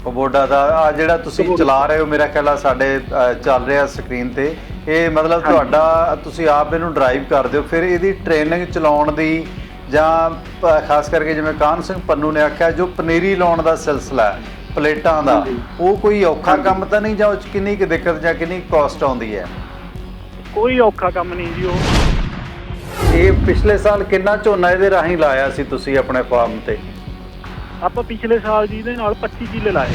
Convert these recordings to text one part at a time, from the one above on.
ਕੁਬੋਟਾ ਦਾ ਆ ਜਿਹੜਾ ਤੁਸੀਂ ਚਲਾ ਰਹੇ ਹੋ, ਮੇਰਾ ਖਿਆਲ ਆ ਸਾਡੇ ਚੱਲ ਰਿਹਾ ਸਕਰੀਨ ਤੇ, ਇਹ ਮਤਲਬ ਤੁਹਾਡਾ ਤੁਸੀਂ ਆਪ ਇਹਨੂੰ ਡਰਾਈਵ ਕਰਦੇ ਹੋ, ਫਿਰ ਇਹਦੀ ਟ੍ਰੇਨਿੰਗ ਚਲਾਉਣ ਦੀ ਜਾਂ ਖਾਸ ਕਰਕੇ ਜਿਵੇਂ ਕਾਹਨ ਸਿੰਘ ਪੰਨੂ ਨੇ ਆਖਿਆ ਜੋ ਪਨੀਰੀ ਲਾਉਣ ਦਾ ਸਿਲਸਿਲਾ ਹੈ ਪਲੇਟਾਂ ਦਾ, ਉਹ ਕੋਈ ਔਖਾ ਕੰਮ ਤਾਂ ਨਹੀਂ, ਜਾਂ ਉਹ 'ਚ ਕਿੰਨੀ ਕੁ ਦਿੱਕਤ ਜਾਂ ਕਿੰਨੀ ਕਾਸਟ ਆਉਂਦੀ ਹੈ? ਕੋਈ ਔਖਾ ਕੰਮ ਨਹੀਂ ਜੀ ਉਹ। ਇਹ ਪਿਛਲੇ ਸਾਲ ਕਿੰਨਾ ਝੋਨਾ ਇਹਦੇ ਰਾਹੀਂ ਲਾਇਆ ਸੀ ਤੁਸੀਂ ਆਪਣੇ ਫਾਰਮ ਤੇ? ਆਪਾਂ ਪਿਛਲੇ ਸਾਲ ਜੀ ਇਹਦੇ ਨਾਲ 25 ਕਿੱਲੇ ਲਾਏ।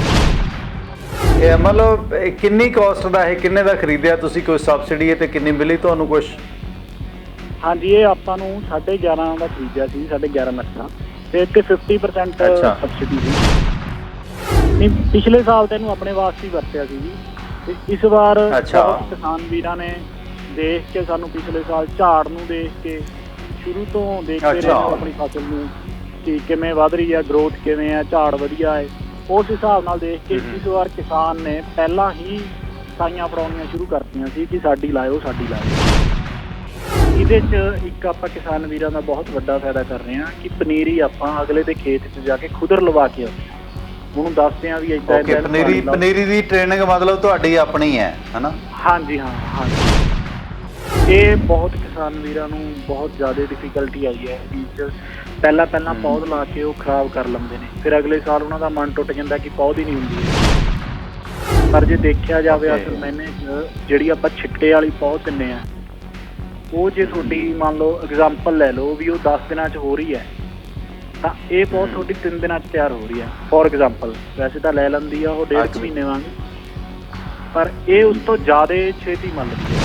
ਇਹ ਮਤਲਬ ਕਿੰਨੀ ਕਾਸਟ ਦਾ, ਇਹ ਕਿੰਨੇ ਦਾ ਖਰੀਦਿਆ ਤੁਸੀਂ, ਕੋਈ ਸਬਸਿਡੀ ਤੇ ਕਿੰਨੀ ਮਿਲੀ ਤੁਹਾਨੂੰ ਕੁਛ? ਹਾਂਜੀ, ਇਹ ਆਪਾਂ ਨੂੰ 11.5 ਦਾ ਖਰੀਦਿਆ ਸੀ, 11.5 ਲੱਖ ਦਾ, ਤੇ ਇੱਥੇ 50% ਸਬਸਿਡੀ ਸੀ। ਨਹੀਂ, ਪਿਛਲੇ ਸਾਲ ਤੈਨੂੰ ਆਪਣੇ ਵਾਸਤੇ ਹੀ ਵਰਤਿਆ ਸੀ ਜੀ, ਤੇ ਇਸ ਵਾਰ ਕਿਸਾਨ ਵੀਰਾਂ ਨੇ ਦੇਖ ਕੇ ਸਾਨੂੰ ਪਿਛਲੇ ਸਾਲ ਝਾੜ ਨੂੰ ਦੇਖ ਕੇ ਸ਼ੁਰੂ ਤੋਂ ਦੇਖਦੇ ਰਹੇ ਆਪਣੀ ਫਸਲ ਨੂੰ ਕਿ ਕਿਵੇਂ ਵੱਧ ਰਹੀ ਹੈ, ਗਰੋਥ ਕਿਵੇਂ ਹੈ, ਝਾੜ ਵਧੀਆ ਹੈ, ਉਸ ਹਿਸਾਬ ਨਾਲ ਦੇਖ ਕੇ ਇਸ ਵਾਰ ਕਿਸਾਨ ਨੇ ਪਹਿਲਾਂ ਹੀ ਸਾਈਆਂ ਫੜਾਉਣੀਆਂ ਸ਼ੁਰੂ ਕਰਤੀਆਂ ਸੀ ਕਿ ਸਾਡੀ ਲਾਇਓ, ਸਾਡੀ ਲਾਇਓ। ਇਹਦੇ 'ਚ ਇੱਕ ਆਪਾਂ ਕਿਸਾਨ ਵੀਰਾਂ ਦਾ ਬਹੁਤ ਵੱਡਾ ਫਾਇਦਾ ਕਰ ਰਹੇ ਹਾਂ ਕਿ ਪਨੀਰੀ ਆਪਾਂ ਅਗਲੇ ਦੇ ਖੇਤ 'ਚ ਜਾ ਕੇ ਖੁਦਰ ਲਵਾ ਕੇ ਆਉਂਦੇ ਹਾਂ, ਉਹਨੂੰ ਦੱਸਦੇ ਹਾਂ ਵੀ ਇੱਦਾਂ ਪਨੀਰੀ ਦੀ ਟ੍ਰੇਨਿੰਗ ਮਤਲਬ ਤੁਹਾਡੀ ਆਪਣੀ ਹੈ ਨਾ? ਹਾਂਜੀ ਹਾਂ, ਹਾਂਜੀ। ਇਹ ਬਹੁਤ ਕਿਸਾਨ ਵੀਰਾਂ ਨੂੰ ਬਹੁਤ ਜ਼ਿਆਦਾ ਡਿਫੀਕਲਟੀ ਆਈ ਹੈ ਇਸ 'ਚ। ਪਹਿਲਾਂ ਪੌਦ ਲਾ ਕੇ ਉਹ ਖਰਾਬ ਕਰ ਲੈਂਦੇ ਨੇ, ਫਿਰ ਅਗਲੇ ਸਾਲ ਉਹਨਾਂ ਦਾ ਮਨ ਟੁੱਟ ਜਾਂਦਾ ਕਿ ਪੌਦ ਹੀ ਨਹੀਂ ਹੁੰਦੀ। ਪਰ ਜੇ ਦੇਖਿਆ ਜਾਵੇ ਅਸਲ ਮੈਨੇ 'ਚ ਜਿਹੜੀ ਆਪਾਂ ਛਿੱਟੇ ਵਾਲੀ ਪੌਦ ਦਿੰਦੇ ਹਾਂ, ਉਹ ਜੇ ਤੁਹਾਡੀ ਮੰਨ ਲਓ ਐਗਜ਼ਾਮਪਲ ਲੈ ਲਓ ਵੀ ਉਹ 10 ਦਿਨਾਂ 'ਚ ਹੋ ਰਹੀ ਹੈ, ਤਾਂ ਇਹ ਪੌਦ ਤੁਹਾਡੀ 3 ਦਿਨਾਂ 'ਚ ਤਿਆਰ ਹੋ ਰਹੀ ਹੈ ਫੋਰ ਐਗਜ਼ਾਮਪਲ। ਵੈਸੇ ਤਾਂ ਲੈ ਲੈਂਦੀ ਆ ਉਹ 1.5 ਮਹੀਨੇ ਵਾਂਗ, ਪਰ ਇਹ ਉਸ ਤੋਂ ਜ਼ਿਆਦਾ ਛੇਤੀ ਮੰਨ ਲੈਂਦੀ ਹੈ।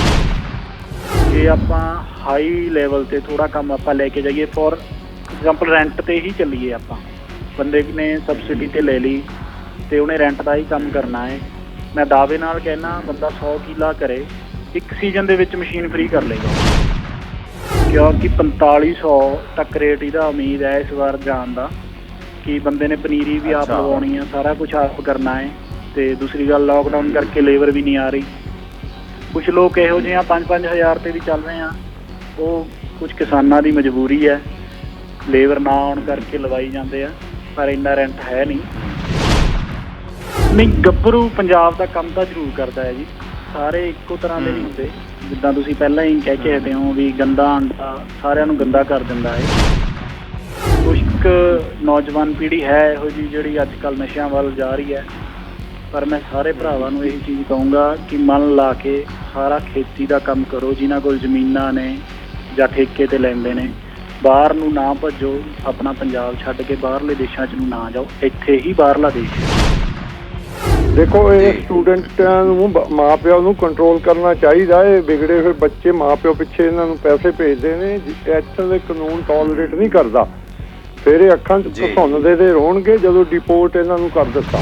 ਜੇ ਆਪਾਂ ਹਾਈ ਲੈਵਲ 'ਤੇ ਥੋੜ੍ਹਾ ਕੰਮ ਆਪਾਂ ਲੈ ਕੇ ਜਾਈਏ, ਫੋਰ ਐਗਜ਼ਾਮਪਲ ਰੈਂਟ 'ਤੇ ਹੀ ਚੱਲੀਏ, ਆਪਾਂ ਬੰਦੇ ਨੇ ਸਬਸਿਡੀ 'ਤੇ ਲੈ ਲਈ ਅਤੇ ਉਹਨੇ ਰੈਂਟ ਦਾ ਹੀ ਕੰਮ ਕਰਨਾ ਹੈ, ਮੈਂ ਦਾਅਵੇ ਨਾਲ ਕਹਿਣਾ ਬੰਦਾ 100 ਕਿੱਲਾ ਕਰੇ, ਇੱਕ ਸੀਜ਼ਨ ਦੇ ਵਿੱਚ ਮਸ਼ੀਨ ਫ੍ਰੀ ਕਰ ਲਏਗਾ, ਕਿਉਂਕਿ 4500 ਤੱਕ ਰੇਟ ਇਹਦਾ ਉਮੀਦ ਹੈ ਇਸ ਵਾਰ ਜਾਣ ਦਾ, ਕਿ ਬੰਦੇ ਨੇ ਪਨੀਰੀ ਵੀ ਆਪ ਲਗਾਉਣੀ ਆ, ਸਾਰਾ ਕੁਛ ਆਪ ਕਰਨਾ ਹੈ। ਅਤੇ ਦੂਸਰੀ ਗੱਲ, ਲੋਕਡਾਊਨ ਕਰਕੇ ਲੇਬਰ ਵੀ ਨਹੀਂ ਆ ਰਹੀ। ਕੁਛ ਲੋਕ ਇਹੋ ਜਿਹੇ ਆ 5-5 ਹਜ਼ਾਰ 'ਤੇ ਵੀ ਚੱਲ ਰਹੇ ਆ, ਉਹ ਕੁਛ ਕਿਸਾਨਾਂ ਦੀ ਮਜਬੂਰੀ ਹੈ, ਲੇਬਰ ਨਾ ਆਉਣ ਕਰਕੇ ਲਵਾਈ ਜਾਂਦੇ ਆ, ਪਰ ਇੰਨਾ ਰੈਂਟ ਹੈ ਨਹੀਂ। ਗੱਭਰੂ ਪੰਜਾਬ ਦਾ ਕੰਮ ਤਾਂ ਜ਼ਰੂਰ ਕਰਦਾ ਹੈ ਜੀ, ਸਾਰੇ ਇੱਕੋ ਤਰ੍ਹਾਂ ਦੇ ਨਹੀਂ ਹੁੰਦੇ। ਜਿੱਦਾਂ ਤੁਸੀਂ ਪਹਿਲਾਂ ਹੀ ਕਹਿ ਕੇ ਹਟੇ ਹੋ ਵੀ ਗੰਦਾ ਅੰਡਾ ਸਾਰਿਆਂ ਨੂੰ ਗੰਦਾ ਕਰ ਦਿੰਦਾ ਹੈ। ਕੁਛ ਕੁ ਨੌਜਵਾਨ ਪੀੜ੍ਹੀ ਹੈ ਇਹੋ ਜਿਹੀ ਜਿਹੜੀ ਅੱਜ ਕੱਲ੍ਹ ਨਸ਼ਿਆਂ ਵੱਲ ਜਾ ਰਹੀ ਹੈ, ਪਰ ਮੈਂ ਸਾਰੇ ਭਰਾਵਾਂ ਨੂੰ ਇਹੀ ਚੀਜ਼ ਕਹੂੰਗਾ ਕਿ ਮਨ ਲਾ ਕੇ ਸਾਰਾ ਖੇਤੀ ਦਾ ਕੰਮ ਕਰੋ। ਜਿਨ੍ਹਾਂ ਕੋਲ ਜ਼ਮੀਨਾਂ ਨੇ ਜਾਂ ਠੇਕੇ 'ਤੇ ਲੈਂਦੇ ਨੇ, ਬਾਹਰ ਨੂੰ ਨਾ ਭੱਜੋ, ਆਪਣਾ ਪੰਜਾਬ ਛੱਡ ਕੇ ਬਾਹਰਲੇ ਦੇਸ਼ਾਂ 'ਚ ਨੂੰ ਨਾ ਜਾਓ, ਇੱਥੇ ਹੀ ਬਾਹਰਲਾ ਦੇਸ਼ ਹੈ। ਦੇਖੋ, ਇਹ ਸਟੂਡੈਂਟਾਂ ਨੂੰ ਮਾਂ ਪਿਓ ਨੂੰ ਕੰਟਰੋਲ ਕਰਨਾ ਚਾਹੀਦਾ। ਇਹ ਵਿਗੜੇ ਹੋਏ ਬੱਚੇ ਮਾਂ ਪਿਓ ਪਿੱਛੇ ਇਹਨਾਂ ਨੂੰ ਪੈਸੇ ਭੇਜਦੇ ਨੇ, ਇੱਥੇ ਦੇ ਕਾਨੂੰਨ ਟੋਲਰੇਟ ਨਹੀਂ ਕਰਦਾ, ਫਿਰ ਇਹ ਅੱਖਾਂ 'ਚ ਘਸੁੰਨਦੇ ਦੇ ਰੋਣਗੇ ਜਦੋਂ ਡਿਪੋਰਟ ਇਹਨਾਂ ਨੂੰ ਕਰ ਦਿੱਤਾ।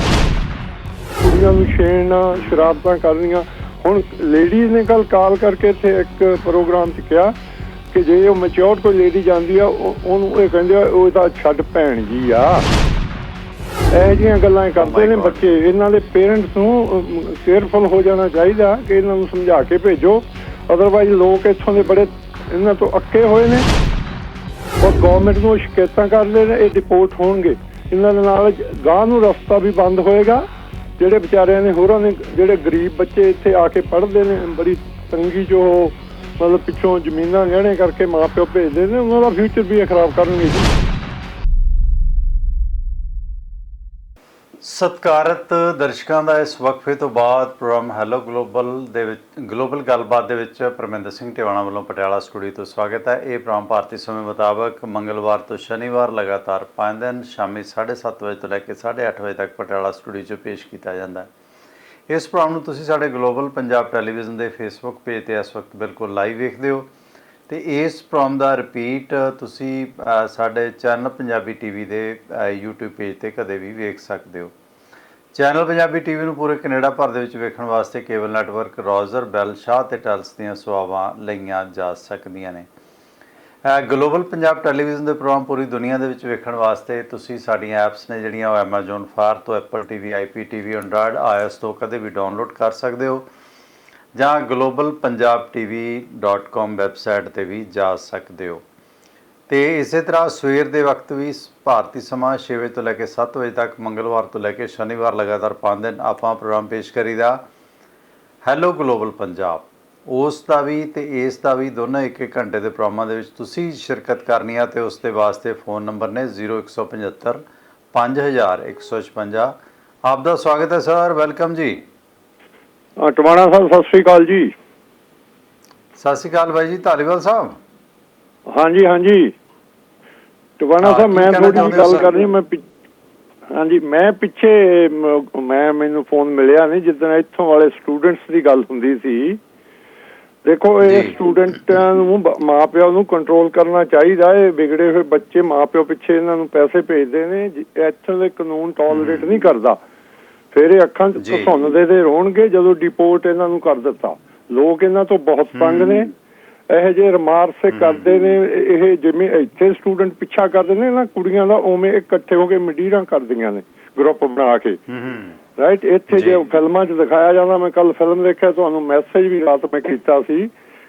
ਕੁੜੀਆਂ ਨੂੰ ਛੇੜਨਾ, ਸ਼ਰਾਰਤਾਂ ਕਰਨੀਆਂ। ਹੁਣ ਲੇਡੀਜ਼ ਨੇ ਕੱਲ੍ਹ ਕਾਲ ਕਰਕੇ ਇੱਥੇ ਇੱਕ ਪ੍ਰੋਗਰਾਮ 'ਚ ਕਿਹਾ ਕਿ ਜੇ ਉਹ ਮੈਚਿਓਰ ਕੋਈ ਲੇਡੀ ਜਾਂਦੀ ਆ, ਉਹਨੂੰ ਇਹ ਕਹਿੰਦੇ ਆ ਉਹ ਤਾਂ ਛੱਡ ਭੈਣ ਜੀ ਆ। ਇਹੋ ਜਿਹੀਆਂ ਗੱਲਾਂ ਕਰਦੇ ਨੇ ਬੱਚੇ। ਇਹਨਾਂ ਦੇ ਪੇਰੈਂਟਸ ਨੂੰ ਕੇਅਰਫੁਲ ਹੋ ਜਾਣਾ ਚਾਹੀਦਾ ਕਿ ਇਹਨਾਂ ਨੂੰ ਸਮਝਾ ਕੇ ਭੇਜੋ, ਅਦਰਵਾਈਜ਼ ਲੋਕ ਇੱਥੋਂ ਦੇ ਬੜੇ ਇਹਨਾਂ ਤੋਂ ਅੱਕੇ ਹੋਏ ਨੇ ਔਰ ਗੌਰਮੈਂਟ ਨੂੰ ਸ਼ਿਕਾਇਤਾਂ ਕਰਦੇ ਨੇ, ਇਹ ਡਿਪੋਰਟ ਹੋਣਗੇ। ਇਹਨਾਂ ਦੇ ਨਾਲ ਗਾਂਹ ਨੂੰ ਰਸਤਾ ਵੀ ਬੰਦ ਹੋਏਗਾ। ਜਿਹੜੇ ਵਿਚਾਰਿਆਂ ਨੇ ਹੋਰਾਂ ਨੇ, ਜਿਹੜੇ ਗਰੀਬ ਬੱਚੇ ਇੱਥੇ ਆ ਕੇ ਪੜ੍ਹਦੇ ਨੇ, ਬੜੀ ਤੰਗੀ 'ਚ ਉਹ ਮਤਲਬ ਪਿੱਛੋਂ ਜ਼ਮੀਨਾਂ ਗਹਿਣੇ ਕਰਕੇ ਮਾਂ ਪਿਓ ਭੇਜਦੇ ਨੇ, ਉਹਨਾਂ ਦਾ ਫਿਊਚਰ ਵੀ ਇਹ ਖਰਾਬ ਕਰਨਗੇ ਜੀ। ਸਤਿਕਾਰਤ ਦਰਸ਼ਕਾਂ ਦਾ ਇਸ ਵਕਫੇ ਤੋਂ ਬਾਅਦ ਪ੍ਰੋਗਰਾਮ ਹੈਲੋ ਗਲੋਬਲ ਗੱਲਬਾਤ ਦੇ ਵਿੱਚ ਪਰਮਿੰਦਰ ਸਿੰਘ ਟਿਵਾਣਾ ਵੱਲੋਂ ਪਟਿਆਲਾ ਸਟੂਡੀਓ ਤੋਂ ਸਵਾਗਤ ਹੈ। ਇਹ ਪ੍ਰੋਗਰਾਮ ਭਾਰਤੀ ਸਮੇਂ ਮੁਤਾਬਕ ਮੰਗਲਵਾਰ ਤੋਂ ਸ਼ਨੀਵਾਰ ਲਗਾਤਾਰ 5 ਦਿਨ ਸ਼ਾਮੀ 7:30 ਵਜੇ ਤੋਂ ਲੈ ਕੇ 8:30 ਵਜੇ ਤੱਕ ਪਟਿਆਲਾ ਸਟੂਡੀਓ 'ਚ ਪੇਸ਼ ਕੀਤਾ ਜਾਂਦਾ ਹੈ। ਇਸ ਪ੍ਰੋਗਰਾਮ ਨੂੰ ਤੁਸੀਂ ਸਾਡੇ ਗਲੋਬਲ ਪੰਜਾਬ ਟੈਲੀਵਿਜ਼ਨ ਦੇ ਫੇਸਬੁੱਕ ਪੇਜ 'ਤੇ ਇਸ ਵਕਤ ਬਿਲਕੁਲ ਲਾਈਵ ਵੇਖਦੇ ਹੋ, ਅਤੇ ਇਸ ਪ੍ਰੋਗਰਾਮ ਦਾ ਰਿਪੀਟ ਤੁਸੀਂ ਸਾਡੇ ਚੈਨਲ ਪੰਜਾਬੀ TV ਦੇ YouTube ਪੇਜ 'ਤੇ ਕਦੇ ਵੀ ਵੇਖ ਸਕਦੇ ਹੋ। ਚੈਨਲ ਪੰਜਾਬੀ TV ਨੂੰ ਪੂਰੇ ਕੈਨੇਡਾ ਭਰ ਦੇ ਵਿੱਚ ਵੇਖਣ ਵਾਸਤੇ ਕੇਬਲ ਨੈਟਵਰਕ ਰੋਜ਼ਰ, ਬੈਲ, ਸ਼ਾਹ ਅਤੇ ਟੈਲਸ ਦੀਆਂ ਸੇਵਾਵਾਂ ਲਈਆਂ ਜਾ ਸਕਦੀਆਂ ਨੇ। ਗਲੋਬਲ ਪੰਜਾਬ ਟੈਲੀਵਿਜ਼ਨ ਦੇ ਪ੍ਰੋਗਰਾਮ ਪੂਰੀ ਦੁਨੀਆ ਦੇ ਵਿੱਚ ਵੇਖਣ ਵਾਸਤੇ ਤੁਸੀਂ ਸਾਡੀਆਂ ਐਪਸ ਨੇ ਜਿਹੜੀਆਂ ਉਹ ਐਮਾਜ਼ੋਨ ਫਾਰ ਤੋਂ, Apple TV, IPTV, Android, iOS ਤੋਂ ਕਦੇ ਵੀ ਡਾਊਨਲੋਡ ਕਰ ਸਕਦੇ ਹੋ, ਜਾਂ globalpunjabtv.com ਵੈਬਸਾਈਟ 'ਤੇ ਵੀ ਜਾ ਸਕਦੇ ਹੋ। ਤੇ ਇਸੇ ਤਰ੍ਹਾਂ ਸਵੇਰ ਦੇ ਵਕਤ ਵੀ ਭਾਰਤੀ ਸਮਾਂ 6 ਵਜੇ ਤੋਂ ਲੈ ਕੇ 7 ਵਜੇ ਤੱਕ ਮੰਗਲਵਾਰ ਤੋਂ ਲੈ ਕੇ ਸ਼ਨੀਵਾਰ ਲਗਾਤਾਰ 5 ਦਿਨ ਆਪਾਂ ਪ੍ਰੋਗਰਾਮ ਪੇਸ਼ ਕਰੀਦਾ ਹੈਲੋ ਗਲੋਬਲ ਪੰਜਾਬ। ਉਸ ਦਾ ਵੀ ਤੇ ਇਸ ਦਾ ਵੀ ਦੋਨੋਂ ਇੱਕ ਇੱਕ ਘੰਟੇ ਦੇ ਪ੍ਰੋਗਰਾਮਾਂ ਦੇ ਵਿੱਚ ਤੁਸੀਂ ਸ਼ਿਰਕਤ ਕਰਨੀ ਆ ਤੇ ਉਸ ਦੇ ਵਾਸਤੇ ਫ਼ੋਨ ਨੰਬਰ ਨੇ 0175 5156। ਆਪ ਦਾ ਸਵਾਗਤ ਹੈ ਸਰ, ਵੈਲਕਮ ਜੀ। ਟਵਾਣਾ ਸਾਹਿਬ ਸਤਿ ਸ੍ਰੀ ਅਕਾਲ ਜੀ। ਸਤਿ ਸ਼੍ਰੀ ਅਕਾਲ ਬਾਈ ਜੀ ਧਾਲੀਵਾਲ ਸਾਹਿਬ। ਹਾਂਜੀ ਹਾਂਜੀ ਟਵਾਣਾ ਸਾਹਿਬ, ਮੈਂ ਥੋੜੀ ਗੱਲ ਕਰਨੀ। ਹਾਂਜੀ, ਮੈਂ ਪਿੱਛੇ ਮੈਨੂੰ ਫੋਨ ਮਿਲਿਆ ਨਹੀਂ ਜਿੱਦਣ ਇੱਥੋਂ ਵਾਲੇ ਸਟੂਡੈਂਟਸ ਦੀ ਗੱਲ ਹੁੰਦੀ ਸੀ। ਦੇਖੋ, ਇਹ ਸਟੂਡੈਂਟਾਂ ਨੂੰ ਮਾਂ-ਪਿਓ ਨੂੰ ਕੰਟਰੋਲ ਕਰਨਾ ਚਾਹੀਦਾ। ਇਹ ਵਿਗੜੇ ਹੋਏ ਬੱਚੇ ਮਾਂ-ਪਿਓ ਪਿੱਛੇ ਇਹਨਾਂ ਨੂੰ ਪੈਸੇ ਭੇਜਦੇ ਨੇ। ਇੱਥੋਂ ਦੇ ਕਾਨੂੰਨ ਟੋਲਰੇਟ ਨਹੀਂ ਕਰਦਾ। ਫਿਰ ਇਹ ਅੱਖਾਂ 'ਚ ਸੁਣਦੇ ਤੇ ਰੋਣਗੇ ਜਦੋਂ ਡਿਪੋਰਟ ਇਹਨਾਂ ਨੂੰ ਕਰ ਦਿੱਤਾ। ਲੋਕ ਇਹਨਾਂ ਤੋਂ ਬਹੁਤ ਤੰਗ ਨੇ। ਇਹੋ ਜਿਹੇ ਰਿਮਾਰਕਸ ਕਰਦੇ ਨੇ। ਇਹ ਜਿਵੇਂ ਇੱਥੇ ਸਟੂਡੈਂਟ ਪਿੱਛਾ ਕਰਦੇ ਨੇ ਨਾ ਕੁੜੀਆਂ ਦਾ, ਉਵੇਂ ਇਕੱਠੇ ਹੋ ਕੇ ਮੰਡੀਰਾਂ ਕਰਦੀਆਂ ਨੇ ਗਰੁੱਪ ਬਣਾ ਕੇ। ਰਾਈਟ, ਇੱਥੇ ਜੇ ਫਿਲਮਾਂ 'ਚ ਦਿਖਾਇਆ ਜਾਂਦਾ, ਮੈਂ ਕੱਲ ਫਿਲਮ ਦੇਖਿਆ, ਤੁਹਾਨੂੰ ਮੈਸੇਜ ਵੀ ਰਾਤ ਮੈਂ ਕੀਤਾ ਸੀ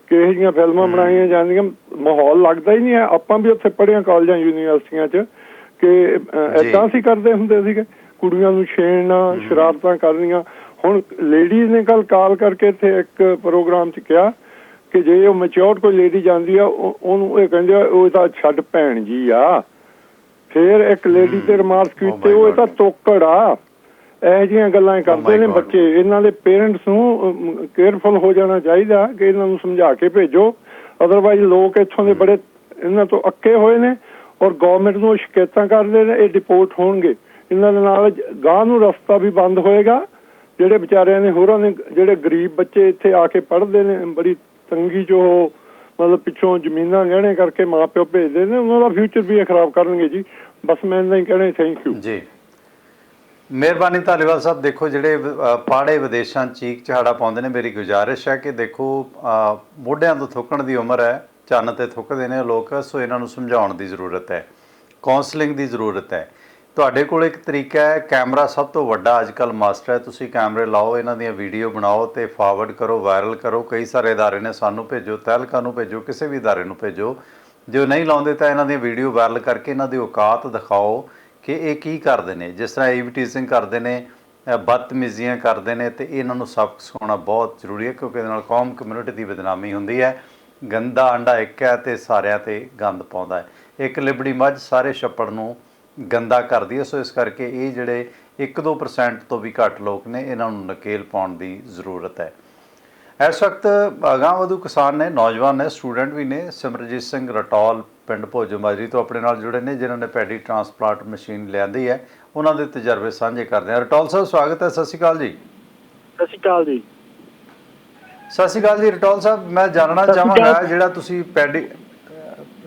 ਕਿ ਇਹੋ ਜਿਹੀਆਂ ਫਿਲਮਾਂ ਬਣਾਈਆਂ ਜਾਂਦੀਆਂ, ਮਾਹੌਲ ਲੱਗਦਾ ਹੀ ਨਹੀਂ ਹੈ। ਆਪਾਂ ਵੀ ਉੱਥੇ ਪੜ੍ਹਿਆ ਕਾਲਜਾਂ ਯੂਨੀਵਰਸਿਟੀਆਂ 'ਚ ਕਿ ਏਦਾਂ ਅਸੀਂ ਕਰਦੇ ਹੁੰਦੇ ਸੀਗੇ, ਕੁੜੀਆਂ ਨੂੰ ਛੇੜਨਾ, ਸ਼ਰਾਰਤਾਂ ਕਰਨੀਆਂ। ਹੁਣ ਲੇਡੀਜ਼ ਨੇ ਕੱਲ ਕਾਲ ਕਰਕੇ ਇੱਥੇ ਇੱਕ ਪ੍ਰੋਗਰਾਮ 'ਚ ਕਿਹਾ ਕਿ ਜੇ ਉਹ ਮੈਚਿਓਰ ਕੋਈ ਲੇਡੀ ਜਾਂਦੀ ਆ, ਉਹਨੂੰ ਇਹ ਕਹਿੰਦੇ ਆ ਉਹ ਤਾਂ ਛੱਡ ਭੈਣ ਜੀ ਆ। ਫਿਰ ਇੱਕ ਲੇਡੀ ਤੇ ਰਿਮਾਰਕ ਕੀਤੇ, ਉਹ ਤਾਂ ਤੋਕੜ ਆ। ਇਹੋ ਜਿਹੀਆਂ ਗੱਲਾਂ ਕਰਦੇ ਨੇ ਬੱਚੇ। ਇਹਨਾਂ ਦੇ ਪੇਰੈਂਟਸ ਨੂੰ ਕੇਅਰਫੁਲ ਹੋ ਜਾਣਾ ਚਾਹੀਦਾ ਕਿ ਇਹਨਾਂ ਨੂੰ ਸਮਝਾ ਕੇ ਭੇਜੋ। ਅਦਰਵਾਈਜ਼ ਲੋਕ ਇੱਥੋਂ ਦੇ ਬੜੇ ਇਹਨਾਂ ਤੋਂ ਅੱਕੇ ਹੋਏ ਨੇ ਔਰ ਗੌਰਮੈਂਟ ਨੂੰ ਸ਼ਿਕਾਇਤਾਂ ਕਰਦੇ ਨੇ। ਇਹ ਡਿਪੋਰਟ ਹੋਣਗੇ। ਇਹਨਾਂ ਦੇ ਨਾਲ ਗਾਂਹ ਨੂੰ ਰਸਤਾ ਵੀ ਬੰਦ ਹੋਏਗਾ। ਜਿਹੜੇ ਵਿਚਾਰਿਆਂ ਨੇ ਹੋਰਾਂ ਨੇ, ਜਿਹੜੇ ਗਰੀਬ ਬੱਚੇ ਇੱਥੇ ਆ ਕੇ ਪੜ੍ਹਦੇ ਨੇ, ਬੜੀ ਤੰਗੀ 'ਚ ਉਹ ਮਤਲਬ ਪਿੱਛੋਂ ਜ਼ਮੀਨਾਂ ਗਹਿਣੇ ਕਰਕੇ ਮਾਂ ਪਿਓ ਭੇਜਦੇ ਨੇ, ਉਹਨਾਂ ਦਾ ਫਿਊਚਰ ਵੀ ਇਹ ਖਰਾਬ ਕਰਨਗੇ ਜੀ। ਬਸ ਮੈਂ ਇੰਨਾ ਹੀ ਕਹਿਣਾ। ਥੈਂਕ ਯੂ ਜੀ, ਮਿਹਰਬਾਨੀ ਧਾਲੀਵਾਲ ਸਾਹਿਬ। ਦੇਖੋ, ਜਿਹੜੇ ਪਾੜੇ ਵਿਦੇਸ਼ਾਂ ਚੀਕ ਚਹਾੜਾ ਪਾਉਂਦੇ ਨੇ, ਮੇਰੀ ਗੁਜ਼ਾਰਿਸ਼ ਹੈ ਕਿ ਦੇਖੋ ਮੋਢਿਆਂ ਤੋਂ ਥੁੱਕਣ ਦੀ ਉਮਰ ਹੈ, ਚੰਨ ਤੇ ਥੁੱਕਦੇ ਨੇ ਲੋਕ। ਸੋ ਇਹਨਾਂ ਨੂੰ ਸਮਝਾਉਣ ਦੀ ਜ਼ਰੂਰਤ ਹੈ, ਕਾਉਂਸਲਿੰਗ ਦੀ ਜ਼ਰੂਰਤ ਹੈ। ਤੁਹਾਡੇ ਕੋਲ ਇੱਕ ਤਰੀਕਾ ਹੈ, ਕੈਮਰਾ ਸਭ ਤੋਂ ਵੱਡਾ ਅੱਜ ਕੱਲ੍ਹ ਮਾਸਟਰ ਹੈ। ਤੁਸੀਂ ਕੈਮਰੇ ਲਾਓ, ਇਹਨਾਂ ਦੀਆਂ ਵੀਡੀਓ ਬਣਾਓ ਤੇ ਫਾਰਵਰਡ ਕਰੋ, ਵਾਇਰਲ ਕਰੋ। ਕਈ ਸਾਰੇ ਅਦਾਰੇ ਨੇ, ਸਾਨੂੰ ਭੇਜੋ, ਤਹਿਲਕਾ ਨੂੰ ਭੇਜੋ, ਕਿਸੇ ਵੀ ਅਦਾਰੇ ਨੂੰ ਭੇਜੋ। ਜੋ ਨਹੀਂ ਲਾਉਂਦੇ ਤਾਂ ਇਹਨਾਂ ਦੀਆਂ ਵੀਡੀਓ ਵਾਇਰਲ ਕਰਕੇ ਇਹਨਾਂ ਦੀ ਔਕਾਤ ਦਿਖਾਓ ਕਿ ਇਹ ਕੀ ਕਰਦੇ ਨੇ। ਜਿਸ ਤਰ੍ਹਾਂ ਈਵਟੀਜ਼ਿੰਗ ਕਰਦੇ ਨੇ, ਬਦਤਮੀਜ਼ੀਆਂ ਕਰਦੇ ਨੇ, ਤੇ ਇਹਨਾਂ ਨੂੰ ਸਬਕ ਸਿਖਾਉਣਾ ਬਹੁਤ ਜ਼ਰੂਰੀ ਹੈ, ਕਿਉਂਕਿ ਇਹਦੇ ਨਾਲ ਕੌਮ ਕਮਿਊਨਿਟੀ ਦੀ ਬਦਨਾਮੀ ਹੁੰਦੀ ਹੈ। ਗੰਦਾ ਅੰਡਾ ਇੱਕ ਹੈ ਤੇ ਸਾਰਿਆਂ 'ਤੇ ਗੰਦ ਪਾਉਂਦਾ ਹੈ। ਇੱਕ ਲਿਬੜੀ ਮੱਝ ਸਾਰੇ ਛੱਪੜ ਨੂੰ ਗੰਦਾ ਕਰਦੀ ਹੈ। ਸੋ ਇਸ ਕਰਕੇ ਇਹ ਜਿਹੜੇ 1-2% ਤੋਂ ਵੀ ਘੱਟ ਲੋਕ ਨੇ, ਇਹਨਾਂ ਨੂੰ ਨਕੇਲ ਪਾਉਣ ਦੀ ਜ਼ਰੂਰਤ ਹੈ। ਇਸ ਵਕਤ ਅਗਾਂਹ ਵਧੂ ਕਿਸਾਨ ਨੇ, ਨੌਜਵਾਨ ਨੇ, ਸਟੂਡੈਂਟ ਵੀ ਨੇ। ਸਿਮਰਜੀਤ ਸਿੰਘ ਰਟੌਲ ਪਿੰਡ ਭੋਜੋਮਾਜਰੀ ਤੋਂ ਆਪਣੇ ਨਾਲ ਜੁੜੇ ਨੇ, ਜਿਨ੍ਹਾਂ ਨੇ ਪੈਡੀ ਟਰਾਂਸਪਲਾਂਟ ਮਸ਼ੀਨ ਲਿਆਂਦੀ ਹੈ। ਉਹਨਾਂ ਦੇ ਤਜਰਬੇ ਸਾਂਝੇ ਕਰਦੇ ਹਾਂ। ਰਟੌਲ ਸਾਹਿਬ ਸਵਾਗਤ ਹੈ। ਸਤਿ ਸ਼੍ਰੀ ਅਕਾਲ ਜੀ। ਸਤਿ ਸ਼੍ਰੀ ਅਕਾਲ ਜੀ। ਸਤਿ ਸ਼੍ਰੀ ਅਕਾਲ ਜੀ। ਰਟੌਲ ਸਾਹਿਬ, ਮੈਂ ਜਾਣਨਾ ਚਾਹਾਂਗਾ ਜਿਹੜਾ ਤੁਸੀਂ ਪੈਡੀ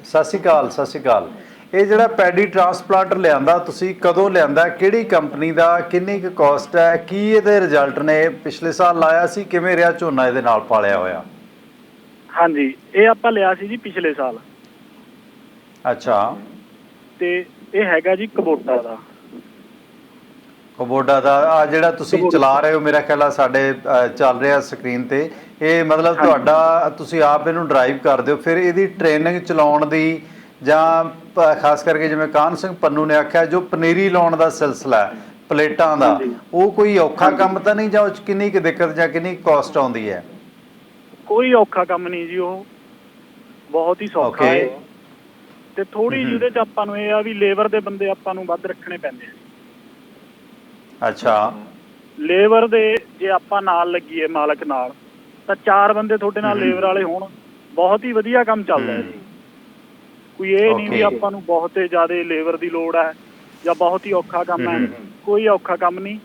ਸਤਿ ਸ਼੍ਰੀ ਅਕਾਲ। ਸਤਿ ਸ਼੍ਰੀ ਅਕਾਲ। ਇਹ ਜਿਹੜਾ ਪੈਡੀ ਟਰਾਂਸਪਲਾਂਟਰ ਲਿਆਂਦਾ ਤੁਸੀਂ, ਕਦੋਂ ਲਿਆਂਦਾ, ਕਿਹੜੀ ਕੰਪਨੀ ਦਾ, ਕਿੰਨੀ ਕੁ ਕਾਸਟ ਹੈ, ਕੀ ਇਹਦੇ ਰਿਜ਼ਲਟ ਨੇ? ਪਿਛਲੇ ਸਾਲ ਲਾਇਆ ਸੀ, ਕਿਵੇਂ ਰਿਹਾ ਝੋਨਾ ਇਹਦੇ ਨਾਲ ਪਾਲਿਆ ਹੋਇਆ? ਹਾਂਜੀ, ਇਹ ਆਪਾਂ ਲਿਆ ਸੀ ਜੀ ਪਿਛਲੇ ਸਾਲ। ਅੱਛਾ। ਤੇ ਇਹ ਹੈਗਾ ਜੀ ਕਬੋਟਾ ਦਾ। ਕਬੋਟਾ ਦਾ ਆ ਜਿਹੜਾ ਤੁਸੀਂ ਚਲਾ ਰਹੇ ਹੋ, ਮੇਰਾ ਖਿਆਲ ਆ ਸਾਡੇ ਚੱਲ ਰਿਹਾ ਸਕਰੀਨ ਤੇ। ਇਹ ਮਤਲਬ ਤੁਹਾਡਾ, ਤੁਸੀਂ ਆਪ ਇਹਨੂੰ ਡਰਾਈਵ ਕਰਦੇ ਹੋ। ਫਿਰ ਇਹਦੀ ਟ੍ਰੇਨਿੰਗ ਚਲਾਉਣ ਦੀ, ਜਾਂ ਖਾਸ ਕਰਕੇ ਜਿਵੇਂ ਕਾਹਨ ਸਿੰਘ ਪੰਨੂ ਨੇ ਆਖਿਆ, ਜੋ ਪਨੀਰੀ ਲਾਉਣ ਦਾ ਸਿਲਸਿਲਾ ਹੈ ਪਲੇਟਾਂ ਦਾ, ਉਹ ਕੋਈ ਔਖਾ ਕੰਮ ਤਾਂ ਨਹੀਂ, ਜਾਂ ਉਹ 'ਚ ਕਿੰਨੀ ਕੁ ਦਿੱਕਤ ਜਾਂ ਕਿੰਨੀ ਕਾਸਟ ਆਉਂਦੀ ਹੈ? ਕੋਈ ਔਖਾ ਕੰਮ ਨਹੀਂ ਜੀ, ਉਹ ਬਹੁਤ ਹੀ ਸੌਖਾ ਹੈ। ਤੇ ਥੋੜੀ ਜਿਹੀ ਉਹਦੇ 'ਚ ਆਪਾਂ ਨੂੰ ਇਹ ਆ ਵੀ ਲੇਬਰ ਦੇ ਬੰਦੇ ਆਪਾਂ ਨੂੰ ਵੱਧ ਰੱਖਣੇ ਪੈਂਦੇ ਆ। ਅੱਛਾ। ਲੇਬਰ ਦੇ ਜੇ ਆਪਾਂ ਨਾਲ ਲੱਗੀਏ ਮਾਲਕ ਨਾਲ, ਤਾਂ 4 ਬੰਦੇ ਤੁਹਾਡੇ ਨਾਲ ਲੇਬਰ ਵਾਲੇ ਹੋਣ, ਬਹੁਤ ਹੀ ਵਧੀਆ ਕੰਮ ਚੱਲਦਾ ਹੈ ਜੀ। ਕੋਈ ਇਹ ਨਹੀਂ ਵੀ ਆਪਾਂ ਨੂੰ ਬਹੁਤ ਜ਼ਿਆਦਾ ਲੇਬਰ ਦੀ ਲੋੜ ਹੈ ਜਾਂ ਬਹੁਤ ਹੀ ਔਖਾ ਕੰਮ ਹੈ। ਕੋਈ ਔਖਾ ਕੰਮ ਨਹੀਂ,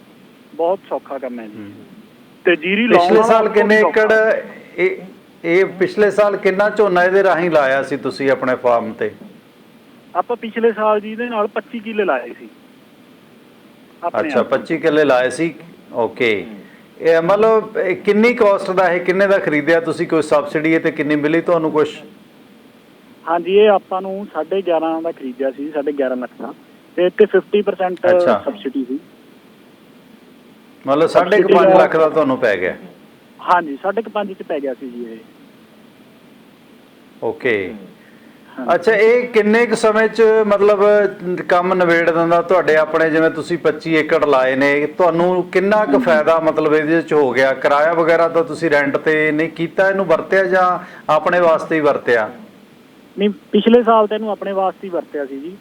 ਬਹੁਤ ਸੌਖਾ ਕੰਮ ਹੈ ਜੀ। ਤੇ ਜੀਰੀ ਲਾਉਣ ਪਿਛਲੇ ਸਾਲ ਕਿੰਨੇ ਏਕੜ, ਇਹ ਪਿਛਲੇ ਸਾਲ ਕਿੰਨਾ ਝੋਨਾ ਇਹਦੇ ਰਾਹੀਂ ਲਾਇਆ ਸੀ ਤੁਸੀਂ ਆਪਣੇ ਫਾਰਮ ਤੇ? ਆਪਾਂ ਪਿਛਲੇ ਸਾਲ ਜੀ ਇਹਦੇ ਨਾਲ 25 ਕਿੱਲੇ ਲਾਏ ਸੀ। ਅੱਛਾ, 25 ਕਿੱਲੇ ਲਾਏ ਸੀ। ਓਕੇ। ਇਹ ਮਤਲਬ ਕਿੰਨੀ ਕਾਸਟ ਦਾ, ਇਹ ਕਿੰਨੇ ਦਾ ਖਰੀਦਿਆ ਤੁਸੀਂ? ਕੋਈ ਸਬਸਿਡੀ ਹੈ ਤੇ ਕਿੰਨੀ ਮਿਲੀ ਤੁਹਾਨੂੰ ਕੁਛ? ਹਾਂਜੀ, ਇਹ ਆਪਾਂ ਨੂੰ 11.5 ਦਾ ਖਰੀਦਿਆ ਸੀ, 11.5 ਲੱਖ ਦਾ, ਤੇ ਇੱਥੇ 50% ਸਬਸਿਡੀ ਸੀ। ਮਤਲਬ 5.5 ਲੱਖ ਦਾ ਤੁਹਾਨੂੰ ਪੈ ਗਿਆ? ਹਾਂਜੀ, 5.5 ਚ ਪੈ ਗਿਆ ਸੀ ਜੀ ਇਹ। ਓਕੇ। ਅੱਛਾ, ਇਹ ਕਿੰਨੇ ਕੁ ਸਮੇਂ 'ਚ ਮਤਲਬ ਕੰਮ ਨਿਬੇੜ ਦਿੰਦਾ ਤੁਹਾਡੇ ਆਪਣੇ? ਜਿਵੇਂ ਤੁਸੀਂ 25 ਏਕੜ ਲਾਏ ਨੇ, ਤੁਹਾਨੂੰ ਕਿੰਨਾ ਕੁ ਫਾਇਦਾ ਮਤਲਬ ਇਹਦੇ 'ਚ ਹੋ ਗਿਆ? ਕਿਰਾਇਆ ਵਗੈਰਾ ਤਾਂ ਤੁਸੀਂ ਰੈਂਟ ਤੇ ਨਹੀਂ ਕੀਤਾ, ਇਹਨੂੰ ਵਰਤਿਆ ਜਾਂ ਆਪਣੇ ਵਾਸਤੇ ਹੀ ਵਰਤਿਆ? ਨਹੀਂ, ਪਿਛਲੇ ਸਾਲ ਤਾਂ ਇਹਨੂੰ ਆਪਣੇ ਵਾਸਤੇ ਹੀ ਵਰਤਿਆ ਸੀ ਜੀ,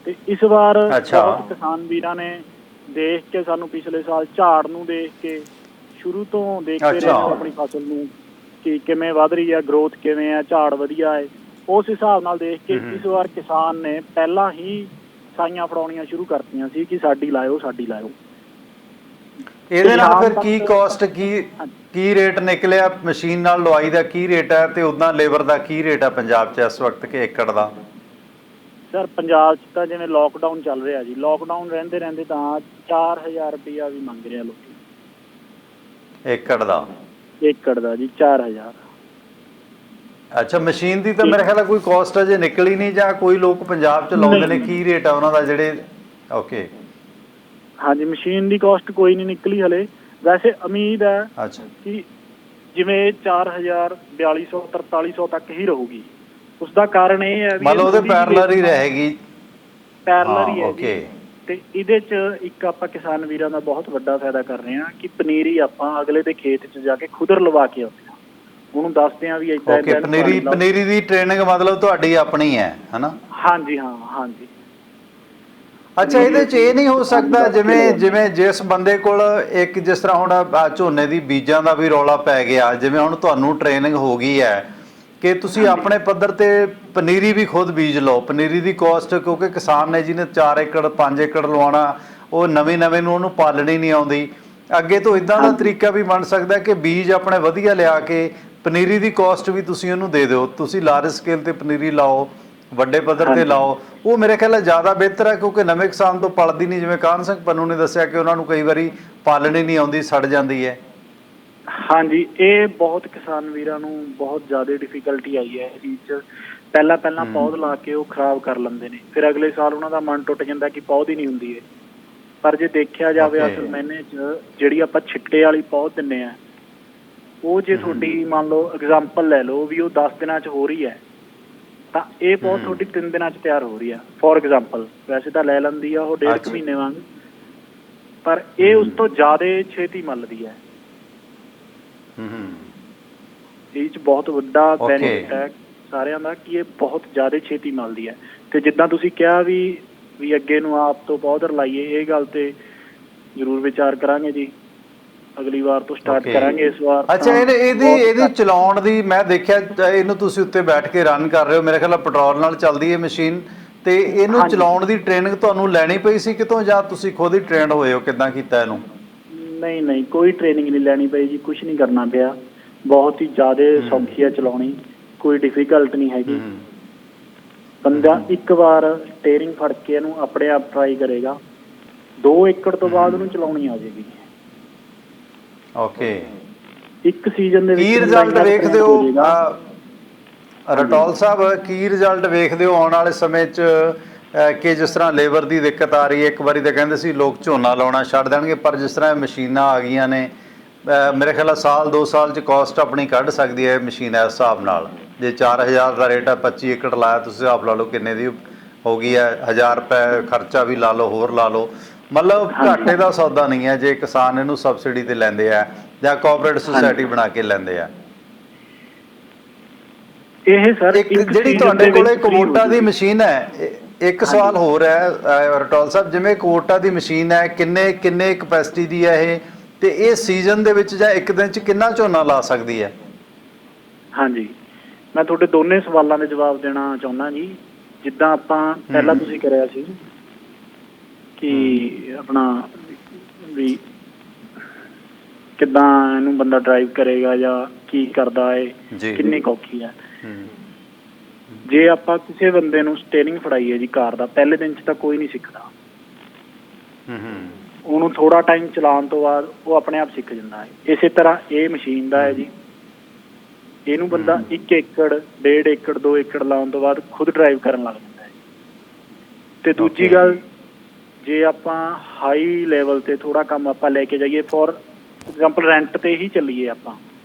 ਤੇ ਇਸ ਵਾਰ ਅੱਛਾ। ਬਹੁਤ ਕਿਸਾਨ ਵੀਰਾਂ ਨੇ ਦੇਖ ਕੇ ਸਾਨੂੰ ਪਿਛਲੇ ਸਾਲ ਝਾੜ ਨੂੰ ਦੇਖ ਕੇ ਸ਼ੁਰੂ ਤੋਂ ਦੇਖਦੇ ਰਹੇ ਅੱਛਾ। ਆਪਣੀ ਫਸਲ ਨੂੰ ਕਿ ਕਿਵੇਂ ਵੱਧ ਰਹੀ ਹੈ, ਗਰੋਥ ਕਿਵੇਂ ਹੈ, ਝਾੜ ਵਧੀਆ ਹੈ, ਉਸ ਹਿਸਾਬ ਨਾਲ ਦੇਖ ਕੇ ਇਸ ਵਾਰ ਕਿਸਾਨ ਨੇ ਪਹਿਲਾਂ ਹੀ ਸਾਈਆਂ ਫੜਾਉਣੀਆਂ ਸ਼ੁਰੂ ਕਰਤੀਆਂ ਸੀ ਕਿ ਸਾਡੀ ਲਾਇਓ, ਸਾਡੀ ਲਾਇਓ। ਇਹਦੇ ਨਾਲ ਫਿਰ ਕੀ ਕੋਸਟ, ਕੀ ਰੇਟ ਨਿਕਲਿਆ? ਮਸ਼ੀਨ ਨਾਲ ਲਵਾਈ ਦਾ ਕੀ ਰੇਟ ਹੈ ਤੇ ਉਦਾਂ ਲੇਬਰ ਦਾ ਕੀ ਰੇਟ ਹੈ ਪੰਜਾਬ 'ਚ ਇਸ ਵਕਤ ਕਿ ਏਕੜ ਦਾ? ਸਰ ਪੰਜਾਬ 'ਚ ਤਾਂ ਜਿਵੇਂ ਲੋਕਡਾਊਨ ਚੱਲ ਰਿਹਾ ਜੀ, ਲੋਕਡਾਊਨ ਰਹਿੰਦੇ ਰਹਿੰਦੇ ਤਾਂ 4000 ਰੁਪਇਆ ਵੀ ਮੰਗ ਰਿਹਾ ਲੋਕੀ ਏਕੜ ਦਾ। ਏਕੜ ਦਾ ਜੀ 4000। ਅੱਛਾ, ਮਸ਼ੀਨ ਦੀ ਤਾਂ ਮੇਰੇ ਖਿਆਲ ਕੋਈ ਕੋਸਟ ਅਜੇ ਨਿਕਲੀ ਨਹੀਂ, ਜਾਂ ਕੋਈ ਲੋਕ ਪੰਜਾਬ 'ਚ ਲਾਉਂਦੇ ਨੇ? ਕੀ ਰੇਟ ਆ ਉਹਨਾਂ ਦਾ ਜਿਹੜੇ? ਓਕੇ, ਹਾਂਜੀ, ਮਸ਼ੀਨ ਦੀ ਕਾਸਟ ਕੋਈ ਨਹੀਂ ਨਿਕਲੀ ਹਲੇ। ਵੈਸੇ ਉਮੀਦ ਹੈ ਅੱਛਾ, ਕਿ ਜਿਵੇਂ 4000 4200 4300 ਤੱਕ ਹੀ ਰਹੂਗੀ। ਉਸ ਦਾ ਕਾਰਨ ਇਹ ਹੈ ਵੀ ਮਤਲਬ ਉਹਦੇ ਪੈਰਲਰ ਹੀ ਰਹੇਗੀ। ਪੈਰਲਰ ਹੀ ਹੈ ਓਕੇ। ਜੀ। ਤੇ ਇਹਦੇ 'ਚ ਇੱਕ ਆਪਾਂ ਕਿਸਾਨ ਵੀਰਾਂ ਦਾ ਬਹੁਤ ਵੱਡਾ ਫਾਇਦਾ ਕਰ ਰਹੇ ਹਾਂ ਕਿ ਪਨੀਰੀ ਆਪਾਂ ਅਗਲੇ ਦੇ ਖੇਤ 'ਚ ਜਾ ਕੇ ਖੁਦਰ ਲਵਾ ਕੇ ਆਉਂਦੇ ਹਾਂ, ਉਹਨੂੰ ਦੱਸਦੇ ਹਾਂ ਵੀ ਏਦਾਂ ਓਕੇ, ਪਨੀਰੀ ਦੀ ਟ੍ਰੇਨਿੰਗ ਮਤਲਬ ਤੁਹਾਡੀ ਆਪਣੀ ਹੈ, ਹਨਾ? ਹਾਂਜੀ, ਹਾਂ, ਹਾਂਜੀ। ਅੱਛਾ, ਇਹਦੇ 'ਚ ਇਹ ਨਹੀਂ ਹੋ ਸਕਦਾ ਜਿਵੇਂ ਜਿਸ ਬੰਦੇ ਕੋਲ ਇੱਕ, ਜਿਸ ਤਰ੍ਹਾਂ ਹੁਣ ਝੋਨੇ ਦੀ ਬੀਜਾਂ ਦਾ ਵੀ ਰੌਲਾ ਪੈ ਗਿਆ, ਜਿਵੇਂ ਹੁਣ ਤੁਹਾਨੂੰ ਟ੍ਰੇਨਿੰਗ ਹੋ ਗਈ ਹੈ ਕਿ ਤੁਸੀਂ ਆਪਣੇ ਪੱਧਰ ਤੇ ਪਨੀਰੀ ਵੀ ਖੁਦ ਬੀਜ ਲਓ। ਪਨੀਰੀ ਦੀ ਕੋਸਟ, ਕਿਉਂਕਿ ਕਿਸਾਨ ਨੇ ਜਿਹਨੇ 4 ਏਕੜ 5 ਏਕੜ ਲਵਾਉਣਾ, ਉਹ ਨਵੇਂ ਨੂੰ ਉਹਨੂੰ ਪਾਲਣੀ ਨਹੀਂ ਆਉਂਦੀ। ਅੱਗੇ ਤੋਂ ਇਦਾਂ ਦਾ ਤਰੀਕਾ ਵੀ ਬਣ ਸਕਦਾ ਕਿ ਬੀਜ ਆਪਣੇ ਵਧੀਆ ਲਿਆ ਕੇ ਪਨੀਰੀ ਦੀ ਕੋਸਟ ਵੀ ਤੁਸੀਂ ਉਹਨੂੰ ਦੇ ਦਿਓ। ਤੁਸੀਂ ਲਾਰਜ ਸਕੇਲ ਤੇ ਪਨੀਰੀ ਲਾਓ, ਵੱਡੇ ਪੱਧਰ ਤੇ ਲਾਓ, ਉਹ ਮੇਰੇ ਖਿਆਲ ਜ਼ਿਆਦਾ ਬਿਹਤਰ ਹੈ, ਕਿਉਂਕਿ ਨਵੇਂ ਕਿਸਾਨ ਤੋਂ ਪਲਦੀ ਨਹੀਂ। ਜਿਵੇਂ ਕਾਹਨ ਸਿੰਘ ਪੰਨੂ ਨੇ ਦੱਸਿਆ ਕਿ ਉਹਨਾਂ ਨੂੰ ਕਈ ਵਾਰੀ ਪਾਲਣੀ ਨਹੀਂ ਆਉਂਦੀ, ਸੜ ਜਾਂਦੀ ਹੈ। ਹਾਂਜੀ, ਇਹ ਬਹੁਤ ਕਿਸਾਨ ਵੀਰਾਂ ਨੂੰ ਬਹੁਤ ਜ਼ਿਆਦਾ ਡਿਫੀਕਲਟੀ ਆਈ ਹੈ ਇਸ ਚੀਜ਼ 'ਚ। ਪਹਿਲਾਂ ਪੌਦ ਲਾ ਕੇ ਉਹ ਖਰਾਬ ਕਰ ਲੈਂਦੇ ਨੇ, ਫਿਰ ਅਗਲੇ ਸਾਲ ਉਹਨਾਂ ਦਾ ਮਨ ਟੁੱਟ ਜਾਂਦਾ ਕਿ ਪੌਦ ਹੀ ਨਹੀਂ ਹੁੰਦੀ ਹੈ। ਪਰ ਜੇ ਦੇਖਿਆ ਜਾਵੇ ਅਸਲ ਮਹੀਨੇ 'ਚ ਜਿਹੜੀ ਆਪਾਂ ਛਿੱਟੇ ਵਾਲੀ ਪੌਦ ਦਿੰਦੇ ਹਾਂ, ਉਹ ਜੇ ਤੁਹਾਡੀ ਮੰਨ ਲਓ ਐਗਜ਼ਾਮਪਲ ਲੈ ਲਓ ਵੀ ਉਹ 10 ਦਿਨਾਂ 'ਚ ਹੋ ਰਹੀ ਹੈ, ਤਾਂ ਇਹ ਪੌਦ ਤੁਹਾਡੀ 3 ਦਿਨਾਂ 'ਚ ਤਿਆਰ ਹੋ ਰਹੀ ਹੈ ਫੋਰ ਐਗਜ਼ਾਮਪਲ। ਵੈਸੇ ਤਾਂ ਲੈ ਲੈਂਦੀ ਆ ਉਹ 1.5 ਮਹੀਨੇ ਵਾਂਗ, ਪਰ ਇਹ ਉਸ ਤੋਂ ਜ਼ਿਆਦਾ ਛੇਤੀ ਮੱਲਦੀ ਹੈ। ਇਹ 'ਚ ਬਹੁਤ ਵੱਡਾ ਬੈਨੀਫਿਟ ਹੈ ਸਾਰਿਆਂ ਦਾ ਕਿ ਇਹ ਬਹੁਤ ਜ਼ਿਆਦਾ ਛੇਤੀ ਮੱਲਦੀ ਹੈ। ਤੇ ਜਿੱਦਾਂ ਤੁਸੀਂ ਕਿਹਾ ਵੀ ਅੱਗੇ ਨੂੰ ਆਪ ਤੋਂ ਪੌਦ ਲਾਈਏ, ਇਹ ਗੱਲ ਤੇ ਜ਼ਰੂਰ ਵਿਚਾਰ ਕਰਾਂਗੇ ਜੀ। ਅਗਲੀ ਵਾਰ ਤੋਂ ਸਟਾਰਟ ਕਰਾਂਗੇ ਇਸ ਵਾਰ। ਅੱਛਾ, ਇਹਦੀ ਚਲਾਉਣ ਦੀ ਮੈਂ ਦੇਖਿਆ, ਇਹਨੂੰ ਤੁਸੀਂ ਉੱਤੇ ਬੈਠ ਕੇ ਰਨ ਕਰ ਰਹੇ ਹੋ, ਮੇਰੇ ਖਿਆਲ ਪੈਟਰੋਲ ਨਾਲ ਚੱਲਦੀ ਹੈ ਮਸ਼ੀਨ, ਤੇ ਇਹਨੂੰ ਚਲਾਉਣ ਦੀ ਟ੍ਰੇਨਿੰਗ ਤੁਹਾਨੂੰ ਲੈਣੀ ਪਈ ਸੀ ਕਿਤੋਂ, ਜਾਂ ਤੁਸੀਂ ਖੁਦ ਹੀ ਟ੍ਰੇਨਡ ਹੋਏ ਹੋ? ਕਿੱਦਾਂ ਕੀਤਾ ਇਹਨੂੰ? ਨਹੀਂ, ਕੋਈ ਟ੍ਰੇਨਿੰਗ ਨਹੀਂ ਲੈਣੀ ਪਈ ਜੀ, ਕੁਛ ਨਹੀਂ ਕਰਨਾ ਪਿਆ। ਬਹੁਤ ਹੀ ਜ਼ਿਆਦਾ ਸੌਖੀ ਹੈ ਚਲਾਉਣੀ, ਕੋਈ ਡਿਫੀਕਲਟ ਨਹੀਂ ਹੈਗੀ। ਬੰਦਾ ਇੱਕ ਵਾਰ ਸਟੀਅਰਿੰਗ ਫੜ ਕੇ ਇਹਨੂੰ ਆਪਣੇ ਆਪ ਟਰਾਈ ਕਰੇਗਾ, 2 ਏਕੜ ਤੋਂ ਬਾਅਦ ਉਹਨੂੰ ਚਲਾਉਣੀ ਆ ਜਾਏਗੀ। ਓਕੇ, ਇੱਕ ਸੀਜ਼ਨ ਦੇ ਵਿੱਚ ਕੀ ਰਿਜ਼ਲਟ ਵੇਖਦੇ ਹੋ ਰਟੌਲ ਸਾਹਿਬ? ਕੀ ਰਿਜ਼ਲਟ ਵੇਖਦੇ ਹੋ ਆਉਣ ਵਾਲੇ ਸਮੇਂ 'ਚ ਕਿ ਜਿਸ ਤਰ੍ਹਾਂ ਲੇਬਰ ਦੀ ਦਿੱਕਤ ਆ ਰਹੀ ਹੈ? ਇੱਕ ਵਾਰੀ ਤਾਂ ਕਹਿੰਦੇ ਸੀ ਲੋਕ ਝੋਨਾ ਲਾਉਣਾ ਛੱਡ ਦੇਣਗੇ, ਪਰ ਜਿਸ ਤਰ੍ਹਾਂ ਇਹ ਮਸ਼ੀਨਾਂ ਆ ਗਈਆਂ ਨੇ, ਮੇਰੇ ਖਿਆਲ ਸਾਲ 2 ਸਾਲ 'ਚ ਕੋਸਟ ਆਪਣੀ ਕੱਢ ਸਕਦੀ ਹੈ ਮਸ਼ੀਨ ਇਸ ਹਿਸਾਬ ਨਾਲ। ਜੇ 4000 ਦਾ ਰੇਟ ਹੈ, 25 ਏਕੜ ਲਾਇਆ, ਤੁਸੀਂ ਹਿਸਾਬ ਲਾ ਲਓ ਕਿੰਨੇ ਦੀ ਹੋ ਗਈ ਹੈ। 1000 ਰੁਪਏ ਖਰਚਾ ਵੀ ਲਾ ਲਓ, ਹੋਰ ਲਾ ਲਓ, ਮਤਲਬ ਘਾਟੇ ਦਾ ਸੌਦਾ ਨਹੀਂ ਹੈ ਜੇ ਕਿਸਾਨ ਇਹਨੂੰ ਸਬਸਿਡੀ ਤੇ ਲੈਂਦੇ ਆ ਜਾਂ ਕੋਆਪਰੇਟਿਵ ਸੁਸਾਇਟੀ ਬਣਾ ਕੇ ਲੈਂਦੇ ਆ। ਇਹ ਸਰ ਜਿਹੜੀ ਤੁਹਾਡੇ ਕੋਲੇ ਕੁਬੋਟਾ ਦੀ ਮਸ਼ੀਨ ਹੈ, ਇੱਕ ਸਵਾਲ ਹੋਰ ਹੈ ਰਟੌਲ ਸਾਹਿਬ, ਜਿਵੇਂ ਕੁਬੋਟਾ ਦੀ ਮਸ਼ੀਨ ਹੈ, ਕਿੰਨੇ ਕਪੈਸਿਟੀ ਦੀ ਹੈ ਇਹ, ਤੇ ਇਹ ਸੀਜ਼ਨ ਦੇ ਵਿੱਚ ਜਾਂ ਇੱਕ ਦਿਨ 'ਚ ਕਿੰਨਾ ਝੋਨਾ ਲਾ ਸਕਦੀ ਹੈ? ਹਾਂਜੀ, ਮੈਂ ਤੁਹਾਡੇ ਦੋਨੇ ਸਵਾਲਾਂ ਦੇ ਜਵਾਬ ਦੇਣਾ ਚਾਹੁੰਦਾ ਜੀ। ਜਿੱਦਾਂ ਆਪਾਂ ਪਹਿਲਾਂ ਤੁਸੀਂ ਕਰਿਆ ਸੀ ਕਿ ਆਪਣਾ ਵੀ ਕਿੱਦਾਂ ਇਹਨੂੰ ਬੰਦਾ ਡਰਾਈਵ ਕਰੇਗਾ ਜਾਂ ਕੀ ਕਰਦਾ ਹੈ, ਕਿੰਨੀ ਔਖੀ ਹੈ। ਜੇ ਆਪਾਂ ਕਿਸੇ ਬੰਦੇ ਨੂੰ ਸਟੀਅਰਿੰਗ ਫੜਾਈਏ ਜੀ ਕਾਰ ਦਾ, ਪਹਿਲੇ ਦਿਨ 'ਚ ਤਾਂ ਕੋਈ ਨਹੀਂ ਸਿੱਖਦਾ। ਉਹਨੂੰ ਥੋੜਾ ਟਾਈਮ ਚਲਾਉਣ ਤੋਂ ਬਾਅਦ ਉਹ ਆਪਣੇ ਆਪ ਸਿੱਖ ਜਾਂਦਾ ਹੈ। ਇਸੇ ਤਰ੍ਹਾਂ ਇਹ ਮਸ਼ੀਨ ਦਾ ਹੈ ਜੀ, ਇਹਨੂੰ ਬੰਦਾ 1 ਏਕੜ 1.5 ਏਕੜ 2 ਏਕੜ ਲਾਉਣ ਤੋਂ ਬਾਅਦ ਖੁਦ ਡਰਾਈਵ ਕਰਨ ਲੱਗ ਜਾਂਦਾ ਹੈ। ਤੇ ਦੂਜੀ ਗੱਲ, ਜੇ ਆਪਾਂ ਹਾਈ ਲੈਵਲ ਤੇ ਥੋੜਾ ਕੰਮ ਆਪਾਂ ਲੈ ਕੇ ਜਾਈਏ, ਫੋਰ ਐਗਜ਼ਾਮਪਲ ਰੈਂਟ ਤੇ ਹੀ ਚੱਲੀਏ, ਆਪਾਂ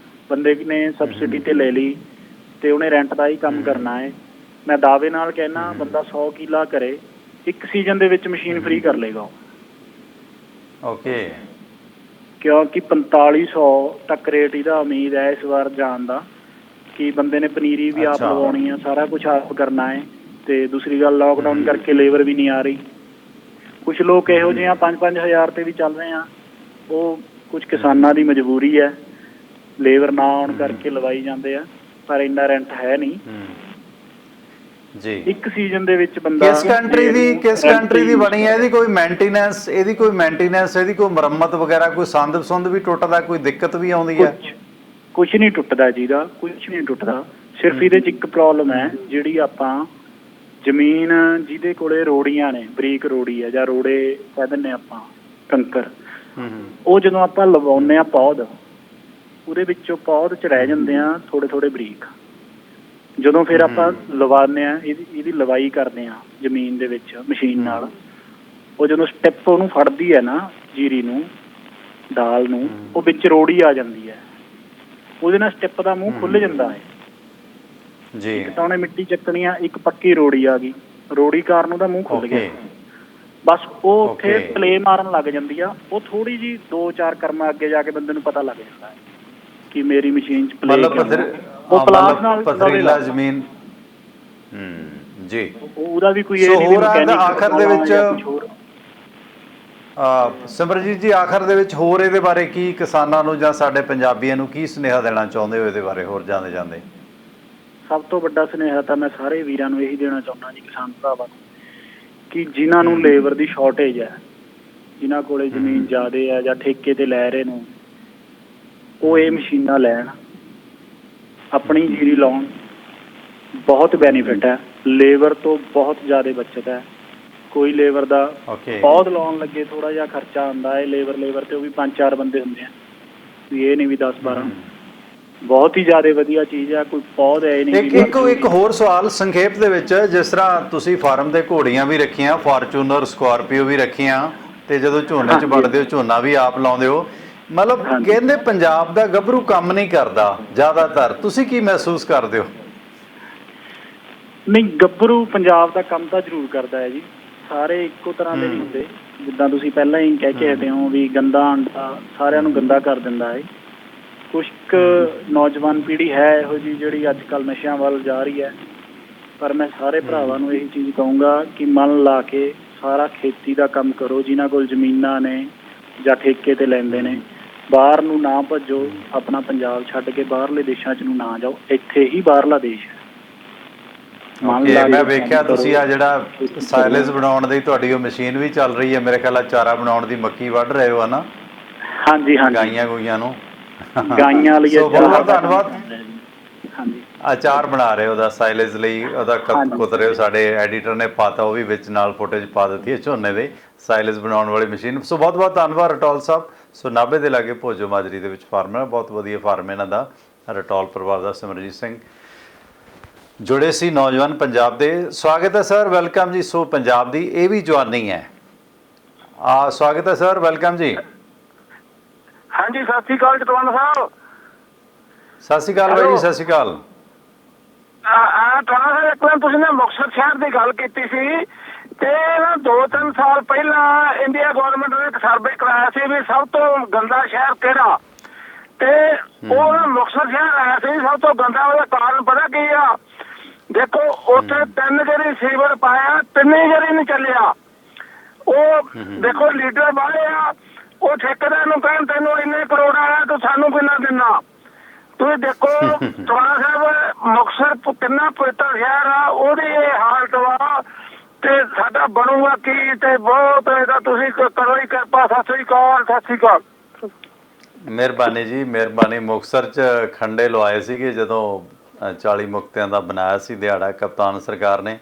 ਬੰਦੇ ਨੇ ਸਬਸਿਡੀ ਤੇ ਲੈ ਲਈ ਤੇ ਉਹਨੇ ਰੈਂਟ ਦਾ ਹੀ ਕੰਮ ਕਰਨਾ ਹੈ, ਮੈਂ ਦਾਅਵੇ ਨਾਲ ਕਹਿਣਾ ਬੰਦਾ 100 ਕਿੱਲਾ ਕਰੇ, ਇੱਕ ਸੀਜ਼ਨ ਦੇ ਵਿੱਚ ਮਸ਼ੀਨ ਫ੍ਰੀ ਕਰ ਲੇਗਾ ਉਹ। ਓਕੇ, ਕਿਉਂਕਿ 4500 ਤੱਕ ਰੇਟ ਇਹਦਾ ਉਮੀਦ ਹੈ ਇਸ ਵਾਰ ਜਾਣ ਦਾ, ਕਿ ਬੰਦੇ ਨੇ ਪਨੀਰੀ ਵੀ ਆਪ ਲਗਾਉਣੀ ਆ, ਸਾਰਾ ਕੁਝ ਆਪ ਕਰਨਾ ਹੈ। ਤੇ ਦੂਸਰੀ ਗੱਲ, ਲਾਕਡਾਊਨ ਕਰਕੇ ਲੇਬਰ ਵੀ ਨਹੀਂ ਆ ਰਹੀ। ਕੁਝ ਲੋਕ ਇਹੋ ਜਿਹੇ ਆ 5-5 ਹਜ਼ਾਰ ਤੇ ਵੀ ਚੱਲ ਰਹੇ ਆ, ਉਹ ਕੁਝ ਕਿਸਾਨਾਂ ਦੀ ਮਜਬੂਰੀ ਹੈ, ਲੇਬਰ ਨਾ ਆਉਣ ਕਰਕੇ ਲਵਾਈ ਜਾਂਦੇ ਆ, ਪਰ ਇੰਨਾ ਰੈਂਟ ਹੈ ਨਹੀਂ ਜੀ। ਇੱਕ ਸੀਜ਼ਨ ਦੇ ਵਿੱਚ ਬੰਦਾ ਕਿਸ ਕੰਟਰੀ ਦੀ ਬਣੀ ਹੈ? ਇਹਦੀ ਕੋਈ ਮੇਨਟੇਨੈਂਸ, ਇਹਦੀ ਕੋਈ ਮੁਰੰਮਤ ਵਗੈਰਾ, ਕੋਈ ਸੰਦ ਵੀ ਟੁੱਟਦਾ, ਕੋਈ ਦਿੱਕਤ ਵੀ ਆਉਂਦੀ ਹੈ? ਕੁਝ ਨਹੀਂ ਟੁੱਟਦਾ ਜੀ ਦਾ, ਕੁਝ ਨਹੀਂ ਟੁੱਟਦਾ। ਸਿਰਫ ਇਹਦੇ 'ਚ ਇੱਕ ਪ੍ਰੋਬਲਮ ਹੈ, ਜਿਹੜੀ ਆਪਾਂ ਜ਼ਮੀਨ ਜਿਹਦੇ ਕੋਲੇ ਰੋੜੀਆਂ ਨੇ, ਬਰੀਕ ਰੋੜੀ ਹੈ ਜਾਂ ਰੋੜੇ ਕਹਿ ਦਿੰਦੇ ਆਪਾਂ, ਕੰਕਰ, ਉਹ ਜਦੋਂ ਆਪਾਂ ਲਵਾਉਂਦੇ ਆ ਪੌਦ, ਉਹਦੇ ਵਿੱਚੋਂ ਪੌਦ 'ਚ ਰਹਿ ਜਾਂਦੇ ਆ ਥੋੜੇ ਬਰੀਕ। ਜਦੋਂ ਫਿਰ ਆਪਾਂ ਲਵਾਉਂਦੇ ਆ, ਇਹਦੀ ਲਵਾਈ ਕਰਦੇ ਆ ਜ਼ਮੀਨ ਦੇ ਵਿੱਚ ਮਸ਼ੀਨ ਨਾਲ, ਉਹ ਜਦੋਂ ਸਟੈਪ ਉਹਨੂੰ ਫੜਦੀ ਹੈ ਨਾ, ਜੀਰੀ ਨੂੰ, ਦਾਲ ਨੂੰ, ਉਹ ਵਿੱਚ ਰੋੜੀ ਆ ਜਾਂਦੀ ਹੈ, ਉਹਦੇ ਨਾਲ ਸਟੈਪ ਦਾ ਮੂੰਹ ਖੁੱਲ੍ਹ ਜਾਂਦਾ ਹੈ ਜੀ। ਇੱਕ ਤਾਂ ਉਹਨੇ ਮਿੱਟੀ ਚੱਕਣੀ ਆ, ਇੱਕ ਪੱਕੀ ਰੋੜੀ ਆ ਗਈ, ਰੋੜੀ ਕਾਰਨ ਉਹਦਾ ਮੂੰਹ ਖੁੱਲ੍ਹ ਗਿਆ, ਬਸ ਉਹ ਉੱਥੇ ਪਲੇ ਮਾਰਨ ਲੱਗ ਜਾਂਦੀ ਆ। ਉਹ ਥੋੜੀ ਜੀ 2-4 ਕਰਮਾਂ ਅੱਗੇ ਜਾ ਕੇ ਬੰਦੇ ਨੂੰ ਪਤਾ ਲੱਗ ਜਾਂਦਾ ਹੈ ਕਿ ਮੇਰੀ ਮਸ਼ੀਨ 'ਚ ਪਲੇ, ਉਹ ਪਲਾਸ ਨਾਲ ਪਥਰੀਲਾ ਜ਼ਮੀਨ ਜੀ, ਉਹਦਾ ਵੀ ਕੋਈ ਇਹ ਨਹੀਂ ਆਖਰ ਦੇ ਵਿੱਚ ਸਿਮਰਜੀਤ ਜੀ, ਆਖਰ ਦੇ ਵਿੱਚ ਹੋਰ ਇਹਦੇ ਬਾਰੇ ਕੀ ਕਿਸਾਨਾਂ ਨੂੰ ਜਾਂ ਸਾਡੇ ਪੰਜਾਬੀਆਂ ਨੂੰ ਕੀ ਸੁਨੇਹਾ ਦੇਣਾ ਚਾਹੁੰਦੇ ਹੋ ਇਹਦੇ ਬਾਰੇ ਹੋਰ ਜਾਂਦੇ? ਸਭ ਤੋਂ ਵੱਡਾ ਸੁਨੇਹਾ ਤਾਂ ਮੈਂ ਸਾਰੇ ਵੀਰਾਂ ਨੂੰ ਇਹੀ ਦੇਣਾ ਚਾਹੁੰਦਾ ਜੀ, ਕਿਸਾਨ ਭਰਾਵਾਂ ਨੂੰ, ਕਿ ਜਿਨ੍ਹਾਂ ਨੂੰ ਲੇਬਰ ਦੀ ਸ਼ਾਰਟੇਜ ਹੈ, ਜਿਨ੍ਹਾਂ ਕੋਲੇ ਜ਼ਮੀਨ ਜ਼ਿਆਦਾ ਹੈ ਜਾਂ ਠੇਕੇ ਤੇ ਲੈ ਰਹੇ ਨੇ, ਉਹ ਇਹ ਮਸ਼ੀਨਾਂ ਲੈਣ, ਆਪਣੀ ਜੀਰੀ ਲਾਉਣ। ਬਹੁਤ ਬੈਨੀਫਿਟ ਹੈ, ਲੇਬਰ ਤੋਂ ਬਹੁਤ ਜ਼ਿਆਦਾ ਬੱਚਤ ਹੈ। ਕੋਈ ਲੇਬਰ ਦਾ ਪੌਦ ਲਾਉਣ ਲੱਗੇ ਥੋੜਾ ਜਿਹਾ ਖਰਚਾ ਆਉਂਦਾ ਹੈ, ਲੇਬਰ ਤੇ ਉਹ ਵੀ 5-4 ਬੰਦੇ ਹੁੰਦੇ ਆ, ਇਹ ਨਹੀਂ ਵੀ 10-12। ਬਹੁਤ ਹੀ ਜ਼ਿਆਦਾ ਵਧੀਆ ਚੀਜ਼ ਹੈ, ਕੋਈ ਪੌਦ ਹੈ ਨਹੀਂ। ਇੱਕ ਹੋਰ ਸਵਾਲ ਸੰਖੇਪ ਦੇ ਵਿੱਚ, ਜਿਸ ਤਰ੍ਹਾਂ ਤੁਸੀਂ ਫਾਰਮ ਦੇ ਘੋੜੀਆਂ ਵੀ ਰੱਖੀਆਂ, ਫਾਰਚੂਨਰ, ਸਕਾਰਪੀਓ ਵੀ ਰੱਖੀਆਂ, ਤੇ ਜਦੋਂ ਝੋਨੇ 'ਚ ਵੜਦੇ ਹੋ ਝੋਨਾ ਵੀ ਆਪ ਲਾਉਂਦੇ ਹੋ, ਮਤਲਬ ਕਹਿੰਦੇ ਪੰਜਾਬ ਦਾ ਗੱਭਰੂ ਕੰਮ ਨਹੀਂ ਕਰਦਾ ਜ਼ਿਆਦਾਤਰ, ਤੁਸੀਂ ਕੀ ਮਹਿਸੂਸ ਕਰਦੇ ਹੋ? ਨਹੀਂ, ਗੱਭਰੂ ਪੰਜਾਬ ਦਾ ਕੰਮ ਤਾਂ ਜ਼ਰੂਰ ਕਰਦਾ ਹੈ ਜੀ, ਸਾਰੇ ਇੱਕੋ ਤਰ੍ਹਾਂ ਦੇ ਨਹੀਂ ਹੁੰਦੇ। ਜਿੱਦਾਂ ਤੁਸੀਂ ਪਹਿਲਾਂ ਹੀ ਕਹਿ ਕੇ ਹਟੇ ਹੋ ਵੀ ਗੰਦਾ ਅੰਡਾ ਸਾਰਿਆਂ ਨੂੰ ਗੰਦਾ ਕਰ ਦਿੰਦਾ ਹੈ। ਕੁਛ ਕੁ ਨੌਜਵਾਨ ਪੀੜ੍ਹੀ ਹੈ ਇਹੋ ਜਿਹੀ ਜਿਹੜੀ ਅੱਜ ਕੱਲ੍ਹ ਨਸ਼ਿਆਂ ਵੱਲ ਜਾ ਰਹੀ ਹੈ, ਪਰ ਮੈਂ ਸਾਰੇ ਭਰਾਵਾਂ ਨੂੰ ਇਹੀ ਚੀਜ਼ ਕਹੂੰਗਾ ਕਿ ਮਨ ਲਾ ਕੇ ਸਾਰਾ ਖੇਤੀ ਦਾ ਕੰਮ ਕਰੋ। ਜਿਨ੍ਹਾਂ ਕੋਲ ਜ਼ਮੀਨਾਂ ਨੇ ਜਾਂ ਠੇਕੇ ਤੇ ਲੈਂਦੇ ਨੇ, ਬਾਹਰ ਨੂੰ ਨਾ ਭੱਜੋ, ਆਪਣਾ ਪੰਜਾਬ ਛੱਡ ਕੇ ਬਾਹਰਲੇ ਦੇਸ਼ਾਂ 'ਚ ਨੂੰ ਨਾ ਜਾਓ, ਇੱਥੇ ਹੀ ਬਾਹਰਲਾ ਦੇਸ਼ ਹੈ। ਮੈਂ ਵੇਖਿਆ ਤੁਸੀਂ ਆ ਜਿਹੜਾ ਸਾਇਲੇਜ ਬਣਾਉਣ ਦੀ ਤੁਹਾਡੀ ਉਹ ਮਸ਼ੀਨ ਵੀ ਚੱਲ ਰਹੀ ਹੈ, ਮੇਰੇ ਖਿਆਲ ਚਾਰਾ ਬਣਾਉਣ ਦੀ, ਮੱਕੀ ਵੱਢ ਰਹੇ ਹੋ ਨਾ? ਹਾਂਜੀ, ਗਾਈਆਂ ਨੂੰ, ਗਾਈਆਂ ਲਈ ਬਹੁਤ ਧੰਨਵਾਦ। ਹਾਂਜੀ, ਅਚਾਰ ਬਣਾ ਰਹੇ ਉਹਦਾ, ਸਾਇਲੇਜ ਲਈ ਉਹਦਾ ਕੁੱਟ ਰਹੇ ਹੋ। ਸਾਡੇ ਐਡੀਟਰ ਨੇ ਪਾਤਾ, ਉਹ ਵੀ ਵਿੱਚ ਨਾਲ ਫੁਟੇਜ ਪਾ ਦਿੱਤੀ ਹੈ ਝੋਨੇ ਦੇ ਸਾਇਲੇਜ ਬਣਾਉਣ ਵਾਲੀ ਮਸ਼ੀਨ। ਸੋ ਬਹੁਤ ਬਹੁਤ ਧੰਨਵਾਦ ਰਟੌਲ ਸਾਹਿਬ। ਸੋ ਨਾਭੇ ਦੇ ਲਾਗੇ ਭੋਜੋ ਮਾਜਰੀ ਦੇ ਵਿੱਚ ਫਾਰਮ ਹੈ, ਬਹੁਤ ਵਧੀਆ ਫਾਰਮ ਇਹਨਾਂ ਦਾ, ਰਟੌਲ ਪਰਿਵਾਰ ਦਾ। ਸਿਮਰਜੀਤ ਸਿੰਘ ਜੁੜੇ ਸੀ ਨੌਜਵਾਨ ਪੰਜਾਬ ਦੇ। ਸਵਾਗਤ ਹੈ ਸਰ, ਵੈਲਕਮ ਜੀ। ਸੋ ਪੰਜਾਬ ਦੀ ਇਹ ਵੀ ਜਵਾਨੀ ਹੈ। ਸਵਾਗਤ ਹੈ ਸਰ, ਵੈਲਕਮ ਜੀ। ਹਾਂਜੀ, ਸਤਿ ਸ਼੍ਰੀ ਅਕਾਲ ਜਤਵੰਤ ਸਾਹਿਬ। ਸਤਿ ਸ਼੍ਰੀ ਅਕਾਲ ਬਾਈ ਜੀ, ਸਤਿ ਸ਼੍ਰੀ ਅਕਾਲ। ਟਵਾਣਾ ਸਾਹਿਬ, ਇੱਕ ਦਿਨ ਤੁਸੀਂ ਨੇ ਮੁਕਤਸਰ ਸ਼ਹਿਰ ਦੀ ਗੱਲ ਕੀਤੀ ਸੀ, ਤੇ 2-3 ਸਾਲ ਪਹਿਲਾਂ ਇੰਡੀਆ ਗੌਰਮੈਂਟ ਨੇ ਇੱਕ ਸਰਵੇ ਕਰਾਇਆ ਸੀ ਵੀ ਸਭ ਤੋਂ ਗੰਦਾ ਸ਼ਹਿਰ ਕਿਹੜਾ, ਤੇ ਉਹ ਮੁਕਤਸਰ ਸ਼ਹਿਰ ਆਇਆ ਸੀ ਸਭ ਤੋਂ ਗੰਦਾ। ਉਹਦਾ ਕਾਰਨ ਪਤਾ ਕੀ ਆ? ਦੇਖੋ, ਉੱਥੇ 3 ਗੇਰੀ ਸੀਵਰ ਪਾਇਆ, 3 ਗੇਰੀ ਨਹੀਂ ਚੱਲਿਆ। ਉਹ ਦੇਖੋ ਲੀਡਰ ਵਾਲੇ ਆ, ਉਹ ਠੇਕੇਦਾਰ ਨੂੰ ਕਹਿਣ ਤੈਨੂੰ ਇੰਨੇ ਕਰੋੜ ਆਇਆ, ਤੂੰ ਸਾਨੂੰ ਕਿੰਨਾ ਦਿੰਦਾ? ਤੁਸੀਂ ਦੇਖੋ ਟਵਾਣਾ ਸਾਹਿਬ, ਮੁਕਤਸਰ ਕਿੰਨਾ ਪਵਿੱਤਰ ਸ਼ਹਿਰ ਆ, ਉਹਦੀ ਇਹ ਹਾਲਤ ਵਾ, ਤੇ ਸਾਡਾ ਬਣੂਗਾ ਕੀ? ਤੇ ਬਹੁਤ ਇਹਦਾ ਤੁਸੀਂ ਕਰੋ ਹੀ ਕਿਰਪਾ। ਸਤਿ ਸ੍ਰੀ ਅਕਾਲ, ਸਤਿ ਸ੍ਰੀ ਅਕਾਲ। ਮਿਹਰਬਾਨੀ ਜੀ, ਮਿਹਰਬਾਨੀ। ਮੁਕਤਸਰ 'ਚ ਖੰਡੇ ਲਵਾਏ ਸੀਗੇ ਜਦੋਂ 40 ਮੁਕਤਿਆਂ ਦਾ ਬਣਾਇਆ ਸੀ ਦਿਹਾੜਾ ਕਪਤਾਨ ਸਰਕਾਰ ਨੇ,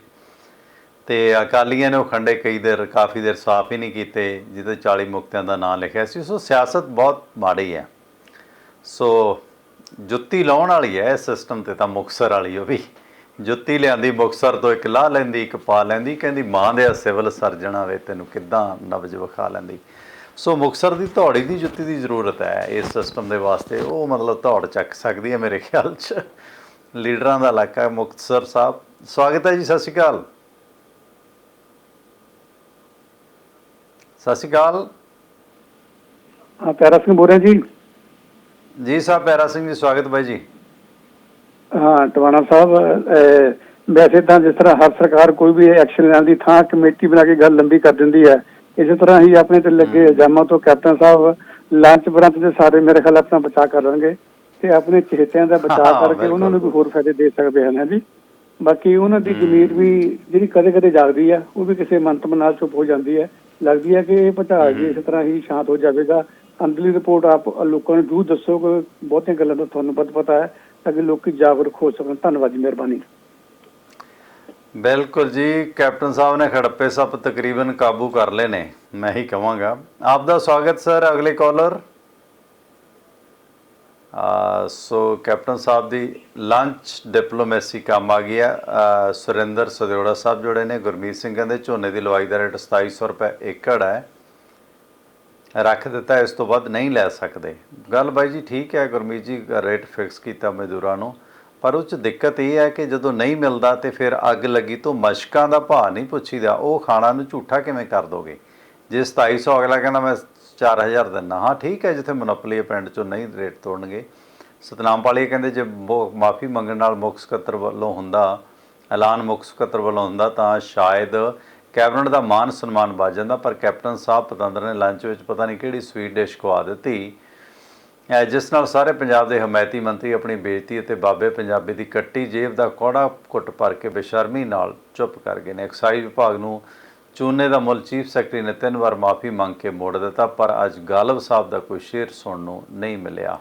ਤੇ ਅਕਾਲੀਆਂ ਨੇ ਉਹ ਖੰਡੇ ਕਾਫੀ ਦੇਰ ਸਾਫ਼ ਹੀ ਨਹੀਂ ਕੀਤੇ ਜਿਹਦੇ 40 ਮੁਕਤਿਆਂ ਦਾ ਨਾਂ ਲਿਖਿਆ ਸੀ। ਸੋ ਸਿਆਸਤ ਬਹੁਤ ਮਾੜੀ ਹੈ। ਸੋ ਜੁੱਤੀ ਲਾਉਣ ਵਾਲੀ ਹੈ ਇਸ ਸਿਸਟਮ 'ਤੇ ਤਾਂ ਮੁਕਤਸਰ ਵਾਲੀ, ਉਹ ਵੀ ਜੁੱਤੀ ਲਿਆਂਦੀ ਮੁਕਤਸਰ ਤੋਂ, ਇੱਕ ਲਾਹ ਲੈਂਦੀ ਇੱਕ ਪਾ ਲੈਂਦੀ, ਕਹਿੰਦੀ ਮਾਂ ਦੇ ਸਿਵਲ ਸਰਜਣ ਵੇ ਤੈਨੂੰ ਕਿੱਦਾਂ ਨਬਜ਼ ਵਿਖਾ ਲੈਂਦੀ। ਸੋ ਮੁਕਤਸਰ ਦੀ ਧੌੜੀ ਦੀ ਜੁੱਤੀ ਦੀ ਜ਼ਰੂਰਤ ਹੈ ਇਸ ਸਿਸਟਮ ਦੇ ਵਾਸਤੇ। ਉਹ ਮਤਲਬ ਧੌੜ ਚੱਕ ਸਕਦੀ ਹੈ ਮੇਰੇ ਖਿਆਲ 'ਚ। ਲੀਡਰਾਂ ਦਾ ਇਲਾਕਾ ਮੁਕਤਸਰ ਸਾਹਿਬ, ਸਵਾਗਤ ਹੈ ਜੀ। ਸਤਿ ਸ਼੍ਰੀ ਅਕਾਲ। ਸਤਿ ਸ਼੍ਰੀ ਅਕਾਲ ਪੈਰਾ ਸਿੰਘ ਬੋਲ ਰਿਹਾ ਜੀ। ਜੀ ਸਾਹਿਬ, ਪੈਰਾ ਸਿੰਘ ਜੀ, ਸਵਾਗਤ ਬਾਈ ਜੀ। ਹਾਂ ਟਵਾਣਾ ਸਾਹਿਬ, ਵੈਸੇ ਤਾਂ ਜਿਸ ਤਰ੍ਹਾਂ ਹਰ ਸਰਕਾਰ ਕੋਈ ਵੀ ਐਕਸ਼ਨ ਲੈਣ ਦੀ ਥਾਂ ਕਮੇਟੀ ਬਣਾ ਕੇ ਗੱਲ ਲੰਬੀ ਕਰ ਦਿੰਦੀ ਹੈ, ਇਸੇ ਤਰ੍ਹਾਂ ਹੀ ਆਪਣੇ ਤੇ ਲੱਗੇ ਇਲਜ਼ਾਮਾਂ ਤੋਂ ਕੈਪਟਨ ਸਾਹਿਬ ਲੰਚ ਬਰੰਚ ਦੇ ਸਾਰੇ ਮੇਰੇ ਖਿਆਲ ਆਪਣਾ ਬਚਾਅ ਕਰ ਲੈਣਗੇ ਤੇ ਆਪਣੇ ਚਹੇਤਿਆਂ ਦਾ ਬਚਾਅ ਕਰਕੇ ਉਹਨਾਂ ਨੂੰ ਵੀ ਹੋਰ ਫਾਇਦੇ ਦੇ ਸਕਦੇ ਹਨ ਜੀ। ਬਾਕੀ ਉਹਨਾਂ ਦੀ ਜ਼ਮੀਰ ਵੀ ਜਿਹੜੀ ਕਦੇ ਕਦੇ ਜਾਗਦੀ ਹੈ, ਉਹ ਵੀ ਕਿਸੇ ਮੰਤਵ ਨਾਲ ਚੁੱਪ ਹੋ ਜਾਂਦੀ ਹੈ। ਲੱਗਦੀ ਹੈ ਕਿ ਇਹ ਭਟਾ ਜੀ ਇਸ ਤਰ੍ਹਾਂ ਹੀ ਸ਼ਾਂਤ ਹੋ ਜਾਵੇਗਾ। ਅੰਦਰਲੀ ਰਿਪੋਰਟ ਆਪ ਲੋਕਾਂ ਨੂੰ ਜ਼ਰੂਰ ਦੱਸੋ ਕਿ ਬਹੁਤੀਆਂ ਗੱਲਾਂ ਦਾ ਤੁਹਾਨੂੰ ਵੱਧ ਪਤਾ ਹੈ ਤਾਂ ਕਿ ਲੋਕੀ ਜਾਗਰੂਕ ਹੋ ਸਕਣ। ਧੰਨਵਾਦ ਜੀ, ਮਿਹਰਬਾਨੀ। ਬਿਲਕੁਲ ਜੀ, ਕੈਪਟਨ ਸਾਹਿਬ ਨੇ ਖੜੱਪੇ ਸੱਪ ਤਕਰੀਬਨ ਕਾਬੂ ਕਰ ਲਏ ਨੇ, ਮੈਂ ਹੀ ਕਹਾਂਗਾ। ਆਪ ਦਾ ਸਵਾਗਤ ਸਰ। ਅਗਲੇ ਕਾਲਰ। ਸੋ ਕੈਪਟਨ ਸਾਹਿਬ ਦੀ ਲੰਚ ਡਿਪਲੋਮੈਸੀ ਕੰਮ ਆ ਗਈ ਹੈ। ਸੁਰਿੰਦਰ ਸਦਿਓੜਾ ਸਾਹਿਬ ਜੁੜੇ ਨੇ। ਗੁਰਮੀਤ ਸਿੰਘ ਕਹਿੰਦੇ ਝੋਨੇ ਦੀ ਲਵਾਈ ਦਾ ਰੇਟ 2700 ਰੁਪਏ ਏਕੜ ਹੈ, ਰੱਖ ਦਿੱਤਾ, ਇਸ ਤੋਂ ਵੱਧ ਨਹੀਂ ਲੈ ਸਕਦੇ। ਗੱਲ ਬਾਈ ਜੀ ਠੀਕ ਹੈ, ਗੁਰਮੀਤ ਜੀ ਰੇਟ ਫਿਕਸ ਕੀਤਾ ਮਜ਼ਦੂਰਾਂ ਨੂੰ, ਪਰ ਉਹ 'ਚ ਦਿੱਕਤ ਇਹ ਹੈ ਕਿ ਜਦੋਂ ਨਹੀਂ ਮਿਲਦਾ ਤੇ ਫਿਰ ਅੱਗ ਲੱਗੀ ਤੋਂ ਮਸ਼ਕਾਂ ਦਾ ਭਾਅ ਨਹੀਂ ਪੁੱਛੀਦਾ। ਉਹ ਖਾਣਾ ਨੂੰ ਝੂਠਾ ਕਿਵੇਂ ਕਰ ਦੋਗੇ? ਜੇ 2700 ਅਗਲਾ ਕਹਿੰਦਾ ਮੈਂ 4000 ਦਿੰਦਾ, ਹਾਂ ਠੀਕ ਹੈ, ਜਿੱਥੇ ਮੋਨੋਪਲੀ ਪਿੰਡ 'ਚੋਂ ਨਹੀਂ ਰੇਟ ਤੋੜਨਗੇ। ਸਤਨਾਮ ਪਾਲੀ ਕਹਿੰਦੇ ਜੇ ਮਾਫੀ ਮੰਗਣ ਨਾਲ ਮੁੱਖ ਸਕੱਤਰ ਵੱਲੋਂ ਹੁੰਦਾ, ਐਲਾਨ ਮੁੱਖ ਸਕੱਤਰ ਵੱਲੋਂ ਹੁੰਦਾ ਤਾਂ ਸ਼ਾਇਦ ਕੈਬਨਿਟ ਦਾ ਮਾਨ ਸਨਮਾਨ ਵੱਧ ਜਾਂਦਾ, ਪਰ ਕੈਪਟਨ ਸਾਹਿਬ ਪਤੰਦਰ ਨੇ ਲੰਚ ਵਿੱਚ ਪਤਾ ਨਹੀਂ ਕਿਹੜੀ ਸਵੀਟ ਡਿਸ਼ ਖਵਾ ਦਿੱਤੀ ਜਿਸ ਨਾਲ ਸਾਰੇ ਪੰਜਾਬ ਦੇ ਹਮਾਇਤੀ ਮੰਤਰੀ ਆਪਣੀ ਬੇਇੱਜ਼ਤੀ ਅਤੇ ਬਾਬੇ ਪੰਜਾਬੀ ਦੀ ਕੱਟੀ ਜੇਬ ਦਾ ਕੌੜਾ ਘੁੱਟ ਭਰ ਕੇ ਬੇਸ਼ਰਮੀ ਨਾਲ ਚੁੱਪ ਕਰ ਗਏ ਨੇ। ਐਕਸਾਈਜ਼ ਵਿਭਾਗ ਨੂੰ ਚੂਨੇ ਦਾ ਮੁੱਲ ਚੀਫ ਸੈਕਟਰੀ ਨੇ 3 ਵਾਰ ਮਾਫੀ ਮੰਗ ਕੇ ਮੋੜ ਦਿੱਤਾ, ਪਰ ਅੱਜ ਗਾਲਬ ਸਾਹਿਬ ਦਾ ਕੋਈ ਸ਼ੇਰ ਸੁਣਨ ਨੂੰ ਨਹੀਂ ਮਿਲਿਆ।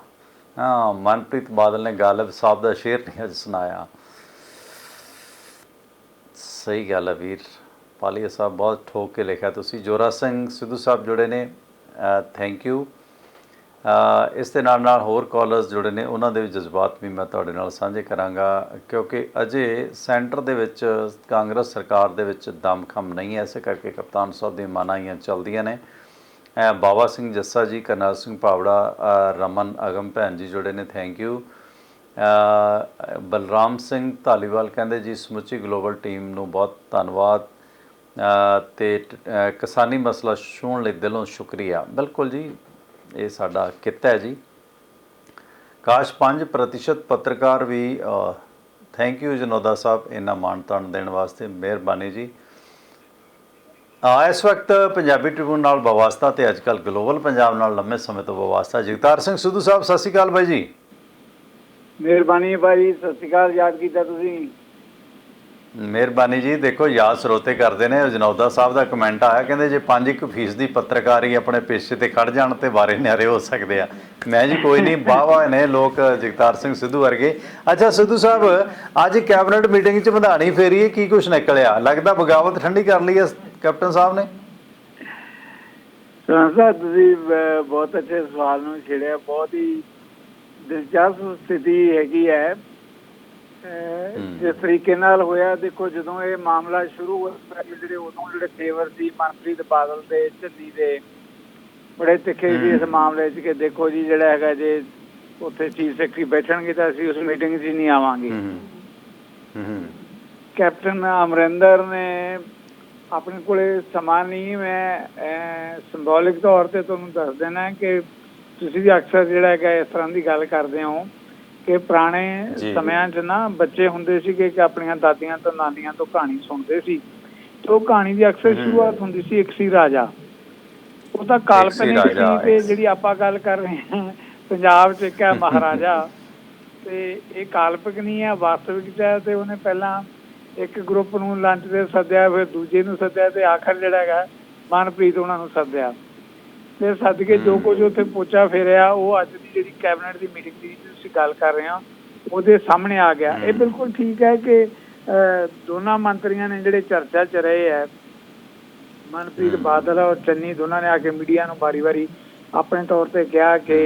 ਹਾਂ, ਮਨਪ੍ਰੀਤ ਬਾਦਲ ਨੇ ਗਾਲਬ ਸਾਹਿਬ ਦਾ ਸ਼ੇਰ ਨਹੀਂ ਅੱਜ ਸੁਣਾਇਆ। ਸਹੀ ਗੱਲ ਹੈ ਵੀਰ ਪਾਲੀਆ ਸਾਹਿਬ, ਬਹੁਤ ਠੋਕ ਕੇ ਲਿਖਿਆ ਤੁਸੀਂ। ਜੋਰਾ ਸਿੰਘ ਸਿੱਧੂ ਸਾਹਿਬ ਜੁੜੇ ਨੇ, ਥੈਂਕ ਯੂ। ਇਸ ਦੇ ਨਾਲ ਨਾਲ ਹੋਰ ਕਾਲਰਸ ਜੁੜੇ ਨੇ, ਉਹਨਾਂ ਦੇ ਵੀ ਜਜ਼ਬਾਤ ਵੀ ਮੈਂ ਤੁਹਾਡੇ ਨਾਲ ਸਾਂਝੇ ਕਰਾਂਗਾ, ਕਿਉਂਕਿ ਅਜੇ ਸੈਂਟਰ ਦੇ ਵਿੱਚ ਕਾਂਗਰਸ ਸਰਕਾਰ ਦੇ ਵਿੱਚ ਦਮਖਮ ਨਹੀਂ ਹੈ, ਇਸੇ ਕਰਕੇ ਕਪਤਾਨ ਸਾਹਿਬ ਦੀਆਂ ਮਨਾਹੀਆਂ ਚੱਲਦੀਆਂ ਨੇ। ਬਾਬਾ ਸਿੰਘ ਜੱਸਾ ਜੀ, ਕਰਨੈਲ ਸਿੰਘ ਭਾਵੜਾ, ਰਮਨ ਅਗਮ ਭੈਣ ਜੀ ਜੁੜੇ ਨੇ, ਥੈਂਕ ਯੂ। ਬਲਰਾਮ ਸਿੰਘ ਧਾਲੀਵਾਲ ਕਹਿੰਦੇ ਜੀ ਸਮੁੱਚੀ ਗਲੋਬਲ ਟੀਮ ਨੂੰ ਬਹੁਤ ਧੰਨਵਾਦ ਅਤੇ ਕਿਸਾਨੀ ਮਸਲਾ ਛੂਹਣ ਲਈ ਦਿਲੋਂ ਸ਼ੁਕਰੀਆ। ਬਿਲਕੁਲ ਜੀ, ਇਹ ਸਾਡਾ ਕਿੱਤਾ ਹੈ ਜੀ। ਕਾਸ਼ 5% ਪੱਤਰਕਾਰ ਵੀ, ਥੈਂਕ ਯੂ ਜਨੋਦਾ ਸਾਹਿਬ ਇੰਨਾ ਮਾਣ ਤਾਣ ਦੇਣ ਵਾਸਤੇ, ਮਿਹਰਬਾਨੀ ਜੀ। ਇਸ ਵਕਤ ਪੰਜਾਬੀ ਟ੍ਰਿਬਿਊਨ ਨਾਲ ਵਾਬਸਤਾ ਅਤੇ ਅੱਜ ਕੱਲ੍ਹ ਗਲੋਬਲ ਪੰਜਾਬ ਨਾਲ ਲੰਮੇ ਸਮੇਂ ਤੋਂ ਵਾਬਸਤਾ ਜਗਤਾਰ ਸਿੰਘ ਸਿੱਧੂ ਸਾਹਿਬ, ਸਤਿ ਸ਼੍ਰੀ ਅਕਾਲ ਬਾਈ ਜੀ। ਮਿਹਰਬਾਨੀ ਭਾਈ, ਸਤਿ ਸ਼੍ਰੀ ਅਕਾਲ। ਯਾਦ ਕੀਤਾ ਤੁਸੀਂ। ਮਿਹਰਬਾਨੀ ਜੀ। ਦੇਖੋ ਯਾਦ ਸਰੋਤੇ ਕਰਦੇ ਨੇ। ਜਨੌਦਾ ਸਾਹਿਬ ਦਾ ਕਮੈਂਟ ਆਇਆ, ਕਹਿੰਦੇ ਜੇ 5% ਦੀ ਪੱਤਰਕਾਰੀ ਆਪਣੇ ਪੇਸ਼ੇ ਤੇ ਖੜ ਜਾਣ ਤੇ ਬਾਰੇ ਨਿਆਰੇ ਹੋ ਸਕਦੇ ਆ। ਮੈਂ ਜੀ ਕੋਈ ਨਹੀਂ, ਵਾਹ ਨੇ ਲੋਕ ਜਗਤਾਰ ਸਿੰਘ ਸਿੱਧੂ ਵਰਗੇ। ਅੱਛਾ ਸਿੱਧੂ ਸਾਹਿਬ, ਅੱਜ ਕੈਬਨਿਟ ਮੀਟਿੰਗ 'ਚ ਵਧਾਣੀ ਫੇਰੀ, ਕੀ ਕੁਛ ਨਿਕਲਿਆ? ਲੱਗਦਾ ਬਗਾਵਤ ਠੰਡੀ ਕਰ ਲਈ ਹੈ ਕੈਪਟਨ ਸਾਹਿਬ ਨੇ। ਤੁਸੀਂ ਬਹੁਤ ਅੱਛੇ ਸਵਾਲ ਨੂੰ ਛੇੜਿਆ। ਬਹੁਤ ਹੀ ਦਿਲਚਸਪ ਸਥਿਤੀ ਹੈਗੀ ਹੈ। ਜਿਸ ਤਰੀਕੇ ਨਾਲ ਹੋਇਆ, ਦੇਖੋ ਜਦੋਂ ਇਹ ਮਾਮਲਾ ਸ਼ੁਰੂ ਹੋਇਆ, ਜਿਹੜੇ ਫੇਵਰ ਸੀ ਮਨਪ੍ਰੀਤ ਬਾਦਲ ਦੇ, ਝੱਲੀ ਦੇ, ਬੜੇ ਤਿੱਖੇ ਸੀ ਇਸ ਮਾਮਲੇ 'ਚ ਕਿ ਦੇਖੋ ਜੀ ਜਿਹੜਾ ਹੈਗਾ ਜੇ ਉੱਥੇ ਚੀਫ ਸੈਕਟਰੀ ਬੈਠਣਗੇ ਤਾਂ ਅਸੀਂ ਉਸ ਮੀਟਿੰਗ 'ਚ ਨਹੀਂ ਆਵਾਂਗੇ। ਕੈਪਟਨ ਅਮਰਿੰਦਰ ਨੇ ਆਪਣੇ ਕੋਲੇ ਸਮਾਂ ਨਹੀਂ, ਮੈਂ ਸਿੰਬੋਲਿਕ ਤੌਰ ਤੇ ਤੁਹਾਨੂੰ ਦੱਸ ਦੇਣਾ ਕਿ ਤੁਸੀਂ ਵੀ ਅਕਸਰ ਜਿਹੜਾ ਹੈਗਾ ਇਸ ਤਰ੍ਹਾਂ ਦੀ ਗੱਲ ਕਰਦੇ ਹੋ ਕਿ ਪੁਰਾਣੇ ਸਮਿਆਂ 'ਚ ਨਾ ਬੱਚੇ ਹੁੰਦੇ ਸੀਗੇ ਕਿ ਆਪਣੀਆਂ ਦਾਦੀਆਂ ਤੋਂ ਨਾਨੀਆਂ ਤੋਂ ਕਹਾਣੀ ਸੁਣਦੇ ਸੀ ਤੇ ਉਹ ਕਹਾਣੀ ਦੀ ਅਕਸਰ ਸ਼ੁਰੂਆਤ ਹੁੰਦੀ ਸੀ ਇੱਕ ਸੀ ਰਾਜਾ। ਉਹ ਤਾਂ ਕਾਲਪਨਿਕ ਸੀ ਤੇ ਜਿਹੜੀ ਆਪਾਂ ਗੱਲ ਕਰ ਰਹੇ ਹਾਂ ਪੰਜਾਬ 'ਚ ਇੱਕ ਹੈ ਮਹਾਰਾਜਾ, ਤੇ ਇਹ ਕਾਲਪਨਿਕ ਨਹੀਂ ਹੈ, ਵਾਸਤਵਿਕਤਾ ਹੈ। ਤੇ ਉਹਨੇ ਪਹਿਲਾਂ ਇੱਕ ਗਰੁੱਪ ਨੂੰ ਲੰਚ ਦੇ ਸੱਦਿਆ, ਫਿਰ ਦੂਜੇ ਨੂੰ ਸੱਦਿਆ ਤੇ ਆਖਰ ਜਿਹੜਾ ਹੈਗਾ ਮਨਪ੍ਰੀਤ ਉਹਨਾਂ ਨੂੰ ਸੱਦਿਆ ਤੇ ਸੱਦ ਕੇ ਜੋ ਕੁਝ ਉੱਥੇ ਪੋਚਾ ਫੇਰਿਆ ਉਹ ਅੱਜ ਦੀ ਜਿਹੜੀ ਕੈਬਨਿਟ ਦੀ ਮੀਟਿੰਗ ਦੀ ਤੁਸੀਂ ਗੱਲ ਕਰ ਰਹੇ ਹੋ ਉਹਦੇ ਸਾਹਮਣੇ ਆ ਗਿਆ। ਇਹ ਬਿਲਕੁਲ ਠੀਕ ਹੈ ਕਿ ਦੋਨਾਂ ਮੰਤਰੀਆਂ ਨੇ ਜਿਹੜੇ ਚਰਚਾ 'ਚ ਰਹੇ ਹੈ, ਮਨਪ੍ਰੀਤ ਬਾਦਲ ਔਰ ਚੰਨੀ, ਦੋਨਾਂ ਨੇ ਆ ਕੇ ਮੀਡੀਆ ਨੂੰ ਵਾਰੀ-ਵਾਰੀ ਆਪਣੇ ਤੌਰ ਤੇ ਕਿਹਾ ਕਿ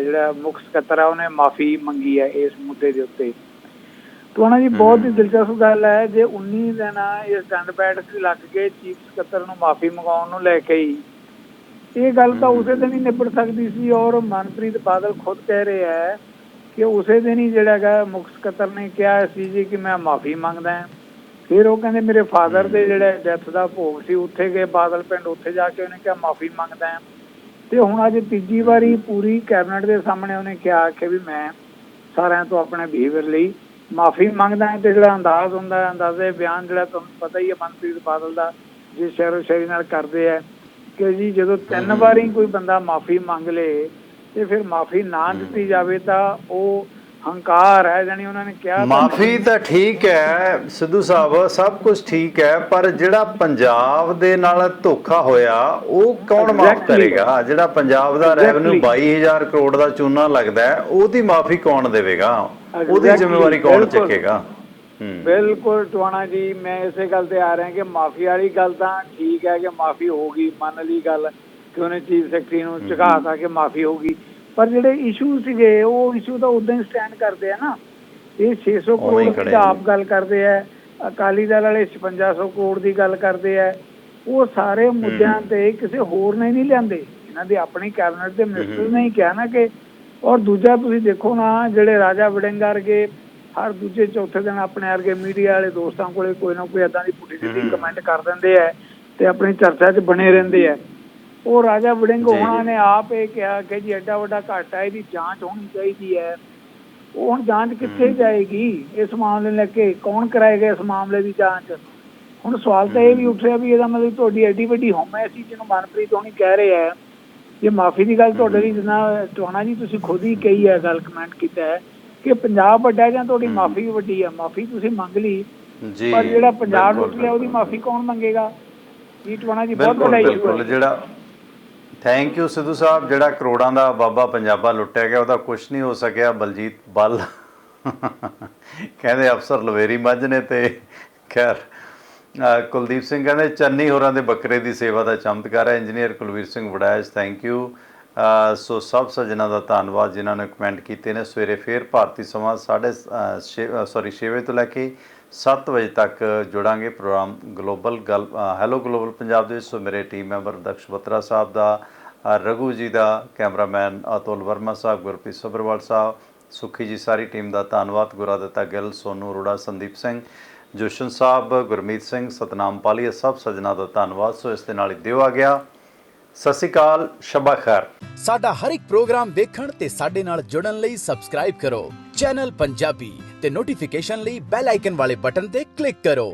ਜਿਹੜਾ ਮੁੱਖ ਸਕੱਤਰ ਆ ਉਹਨੇ ਮਾਫੀ ਮੰਗੀ ਹੈ ਇਸ ਮੁੱਦੇ ਦੇ ਉੱਤੇ। ਉਹਨਾਂ ਦੀ ਬਹੁਤ ਹੀ ਦਿਲਚਸਪ ਗੱਲ ਹੈ, ਜੇ 19 ਦਿਨ ਇਸ ਡੰਡ ਬੈਠਕ ਲੱਗ ਕੇ ਚੀਫ ਸਕੱਤਰ ਨੂੰ ਮਾਫੀ ਮੰਗਾਉਣ ਨੂੰ ਲੈ ਕੇ ਹੀ, ਇਹ ਗੱਲ ਤਾਂ ਉਸੇ ਦਿਨ ਹੀ ਨਿਬੜ ਸਕਦੀ ਸੀ। ਔਰ ਮਨਪ੍ਰੀਤ ਬਾਦਲ ਖੁਦ ਕਹਿ ਰਿਹਾ ਹੈ ਕਿ ਉਸੇ ਦਿਨ ਹੀ ਜਿਹੜਾ ਹੈਗਾ ਮੁੱਖ ਸਕੱਤਰ ਨੇ ਕਿਹਾ ਸੀ ਜੀ ਕਿ ਮੈਂ ਮਾਫੀ ਮੰਗਦਾ ਹਾਂ ਫਿਰ ਉਹ ਕਹਿੰਦੇ ਮੇਰੇ ਫਾਦਰ ਦੇ ਜਿਹੜੇ ਡੈਥ ਦਾ ਭੋਗ ਸੀ ਉੱਥੇ ਗਏ ਬਾਦਲ ਪਿੰਡ, ਉੱਥੇ ਜਾ ਕੇ ਉਹਨੇ ਕਿਹਾ ਮਾਫੀ ਮੰਗਦਾ ਹਾਂ। ਤੇ ਹੁਣ ਅੱਜ ਤੀਜੀ ਵਾਰੀ ਪੂਰੀ ਕੈਬਨਿਟ ਦੇ ਸਾਹਮਣੇ ਉਹਨੇ ਕਿਹਾ ਕਿ ਵੀ ਮੈਂ ਸਾਰਿਆਂ ਤੋਂ ਆਪਣੇ ਬਿਹੇਵੀਅਰ ਲਈ ਮਾਫੀ ਮੰਗਦਾ ਹਾਂ। ਤੇ ਜਿਹੜਾ ਅੰਦਾਜ਼ ਹੁੰਦਾ ਹੈ, ਅੰਦਾਜ਼ੇ ਬਿਆਨ ਜਿਹੜਾ ਤੁਹਾਨੂੰ ਪਤਾ ਹੀ ਹੈ ਮਨਪ੍ਰੀਤ ਬਾਦਲ ਦਾ, ਜਿਸ ਸ਼ਹਿਰੋ ਸ਼ਾਇਰੀ ਨਾਲ ਕਰਦੇ ਹੈ ਕਿ ਜੀ ਜਦੋਂ 3 ਵਾਰੀ ਕੋਈ ਬੰਦਾ ਮਾਫੀ ਮੰਗ ਲੇ ਤੇ ਫਿਰ ਮਾਫੀ ਨਾ ਦਿੱਤੀ ਜਾਵੇ ਤਾਂ ਉਹ ਹੰਕਾਰ ਹੈ। ਜਾਨੀ ਉਹਨਾਂ ਨੇ ਕਿਹਾ ਮਾਫੀ ਤਾਂ ਠੀਕ ਹੈ ਸਿੱਧੂ ਸਾਹਿਬ, ਸਭ ਕੁਝ ਠੀਕ ਹੈ, ਪਰ ਜਿਹੜਾ ਪੰਜਾਬ ਦੇ ਨਾਲ ਧੋਖਾ ਹੋਇਆ ਉਹ ਕੌਣ ਮਾਫ ਕਰੇਗਾ? ਜਿਹੜਾ ਪੰਜਾਬ ਦਾ ਰੈਵਨਿਊ 22,000 ਕਰੋੜ ਦਾ ਚੂਨਾ ਲੱਗਦਾ ਹੈ, ਉਹਦੀ ਮਾਫੀ ਕੌਣ ਦੇਵੇਗਾ? ਉਹਦੀ ਜ਼ਿੰਮੇਵਾਰੀ ਕੌਣ ਚੱਕੇਗਾ? ਬਿਲਕੁਲ ਟਵਾਣਾ ਜੀ, ਮੈਂ ਇਸੇ ਗੱਲ ਤੇ ਆ ਰਿਹਾ ਕਿ ਮਾਫੀ ਵਾਲੀ ਗੱਲ ਤਾਂ ਠੀਕ ਹੈ ਕਿ ਮਾਫੀ ਹੋ ਗਈ, ਮੰਨ ਲਈ ਗੱਲ ਕਿ ਉਹਨੇ ਚੀਫ ਸੈਕਟਰੀ ਨੂੰ ਝੁਕਾਤਾ ਕਿ ਮਾਫੀ ਹੋ ਗਈ, ਪਰ ਜਿਹੜੇ ਇਸ਼ੂ ਸੀਗੇ ਉਹ ਇਸ਼ੂ ਤਾਂ ਉਦਾਂ ਹੀ ਸਟੈਂਡ ਕਰਦੇ ਆ ਨਾ। ਇਹ 600 ਕਰੋੜ ਦੀ ਆਪ ਗੱਲ ਕਰਦੇ ਆ, ਅਕਾਲੀ ਦਲ ਵਾਲੇ 5600 ਕਰੋੜ ਦੀ ਗੱਲ ਕਰਦੇ ਆ। ਉਹ ਸਾਰੇ ਮੁੱਦਿਆਂ ਤੇ ਕਿਸੇ ਹੋਰ ਨੇ ਨਹੀਂ ਲਿਆਂਦੇ, ਇਹਨਾਂ ਦੇ ਆਪਣੀ ਕੈਬਨਿਟ ਦੇ ਮਿਨਿਸਟਰ ਨੇ ਹੀ ਕਿਹਾ ਨਾ ਕਿ। ਔਰ ਦੂਜਾ ਤੁਸੀਂ ਦੇਖੋ ਨਾ, ਜਿਹੜੇ ਰਾਜਾ ਵੜਿੰਗ ਵਰਗੇ ਹਰ ਦੂਜੇ ਚੌਥੇ ਦਿਨ ਆਪਣੇ ਵਰਗੇ ਮੀਡੀਆ ਵਾਲੇ ਦੋਸਤਾਂ ਕੋਲੇ ਕੋਈ ਨਾ ਕੋਈ ਏਦਾਂ ਦੀ ਪੁੱਠੀ ਸਿੱਧੀ ਕਮੈਂਟ ਕਰ ਦਿੰਦੇ ਆ ਤੇ ਆਪਣੀ ਚਰਚਾ 'ਚ ਬਣੇ ਰਹਿੰਦੇ ਆ। ਉਹ ਰਾਜਾ ਵੜਿੰਗ ਹੋਣਾ ਨੇ ਆਪ ਇਹ ਕਿਹਾ ਕਿ ਜੀ ਐਡਾ ਵੱਡਾ ਘਾਟਾ, ਇਹਦੀ ਜਾਂਚ ਹੋਣੀ ਚਾਹੀਦੀ ਹੈ। ਉਹ ਹੁਣ ਜਾਂਚ ਕਿੱਥੇ ਜਾਏਗੀ ਇਸ ਮਾਮਲੇ ਨੂੰ ਲੈ ਕੇ? ਕੌਣ ਕਰਾਏਗਾ ਇਸ ਮਾਮਲੇ ਦੀ ਜਾਂਚ? ਹੁਣ ਸਵਾਲ ਤਾਂ ਇਹ ਵੀ ਉੱਠ ਰਿਹਾ ਵੀ ਇਹਦਾ ਮਤਲਬ ਤੁਹਾਡੀ ਐਡੀ ਵੱਡੀ ਹਉਮੈ ਸੀ ਜਿਹਨੂੰ ਮਨਪ੍ਰੀਤ ਹੋਣੀ ਕਹਿ ਰਹੇ ਹੈ। ਜੇ ਮਾਫੀ ਦੀ ਗੱਲ ਤੁਹਾਡੇ ਲਈ ਜਿੰਨਾ ਟਵਾਣਾ ਜੀ ਤੁਸੀਂ ਖੁਦ ਹੀ ਕਹੀ ਹੈ, ਗੱਲ ਕਮੈਂਟ ਕੀਤਾ ਹੈ ਕਿ ਪੰਜਾਬ ਵੱਡਾ ਜਾਂ ਤੁਹਾਡੀ ਮਾਫੀ ਵੀ ਵੱਡੀ ਹੈ। ਮਾਫੀ ਤੁਸੀਂ ਮੰਗ ਲਈ, ਪਰ ਜਿਹੜਾ ਪੰਜਾਬ ਲੁੱਟ ਲਿਆ ਉਹਦੀ ਮਾਫੀ ਕੌਣ ਮੰਗੇਗਾ? ਜੀ ਟਵਾਣਾ ਜੀ ਬਹੁਤ ਵੱਡਾ ਇਸ਼ੂ ਹੈ ਜਿਹੜਾ। ਥੈਂਕ ਯੂ ਸਿੱਧੂ ਸਾਹਿਬ। ਜਿਹੜਾ ਕਰੋੜਾਂ ਦਾ ਬਾਬਾ ਪੰਜਾਬਾ ਲੁੱਟਿਆ ਗਿਆ ਉਹਦਾ ਕੁਝ ਨਹੀਂ ਹੋ ਸਕਿਆ। ਬਲਜੀਤ ਬੱਲ ਕਹਿੰਦੇ ਅਫਸਰ ਲਵੇਰੀ ਮੱਝ ਨੇ। ਤੇ ਖੈਰ ਕੁਲਦੀਪ ਸਿੰਘ ਕਹਿੰਦੇ ਚੰਨੀ ਹੋਰਾਂ ਦੇ ਬੱਕਰੇ ਦੀ ਸੇਵਾ ਦਾ ਚਮਤਕਾਰ ਹੈ। Engineer Kulvir Singh Warraich thank you. So ਸਭ ਸੱਜਣਾਂ ਦਾ ਧੰਨਵਾਦ ਜਿਨ੍ਹਾਂ ਨੇ ਕਮੈਂਟ ਕੀਤੇ ਨੇ। ਸਵੇਰੇ ਫੇਰ ਭਾਰਤੀ ਸਮਾਂ 6 ਵਜੇ ਤੋਂ ਲੈ ਕੇ 7 ਵਜੇ ਤੱਕ ਜੁੜਾਂਗੇ ਪ੍ਰੋਗਰਾਮ ਗਲੋਬਲ ਗੱਲ ਹੈਲੋ ਗਲੋਬਲ ਪੰਜਾਬ ਦੇ ਵਿੱਚ। ਸੋ ਮੇਰੇ ਟੀਮ ਮੈਂਬਰ ਦਕਸ਼ ਬਤਰਾ ਸਾਹਿਬ ਦਾ, ਰਘੂ ਜੀ ਦਾ, ਕੈਮਰਾਮੈਨ ਅਤੁਲ ਵਰਮਾ ਸਾਹਿਬ, ਗੁਰਪ੍ਰੀਤ ਸੱਭਰਵਾਲ ਸਾਹਿਬ, ਸੁਖੀ ਜੀ, ਸਾਰੀ ਟੀਮ ਦਾ ਧੰਨਵਾਦ। ਗੁਰਾਦਿੱਤਾ ਗਿੱਲ, ਸੋਨੂ ਅਰੋੜਾ, ਸੰਦੀਪ ਸਿੰਘ, ਜੋਸ਼ਨ ਸਾਹਿਬ, ਗੁਰਮੀਤ ਸਿੰਘ, ਸਤਨਾਮ ਪਾਲੀਆ, ਸਭ ਸੱਜਣਾਂ ਦਾ ਧੰਨਵਾਦ। ਸੋ ਇਸ ਦੇ ਨਾਲ ਹੀ ਦਿਓ ਆ ਗਿਆ। ਸਤਿ ਸ਼੍ਰੀ ਅਕਾਲ, ਸ਼ਬਾ ਖੈਰ। ਸਾਡਾ ਹਰ ਇੱਕ ਪ੍ਰੋਗਰਾਮ ਦੇਖਣ ਤੇ ਸਾਡੇ ਨਾਲ ਜੁੜਨ ਲਈ ਸਬਸਕ੍ਰਾਈਬ ਕਰੋ ਚੈਨਲ ਪੰਜਾਬੀ ਤੇ ਨੋਟੀਫਿਕੇਸ਼ਨ ਲਈ ਬੈਲ ਆਈਕਨ ਵਾਲੇ ਬਟਨ ਤੇ ਕਲਿੱਕ ਕਰੋ।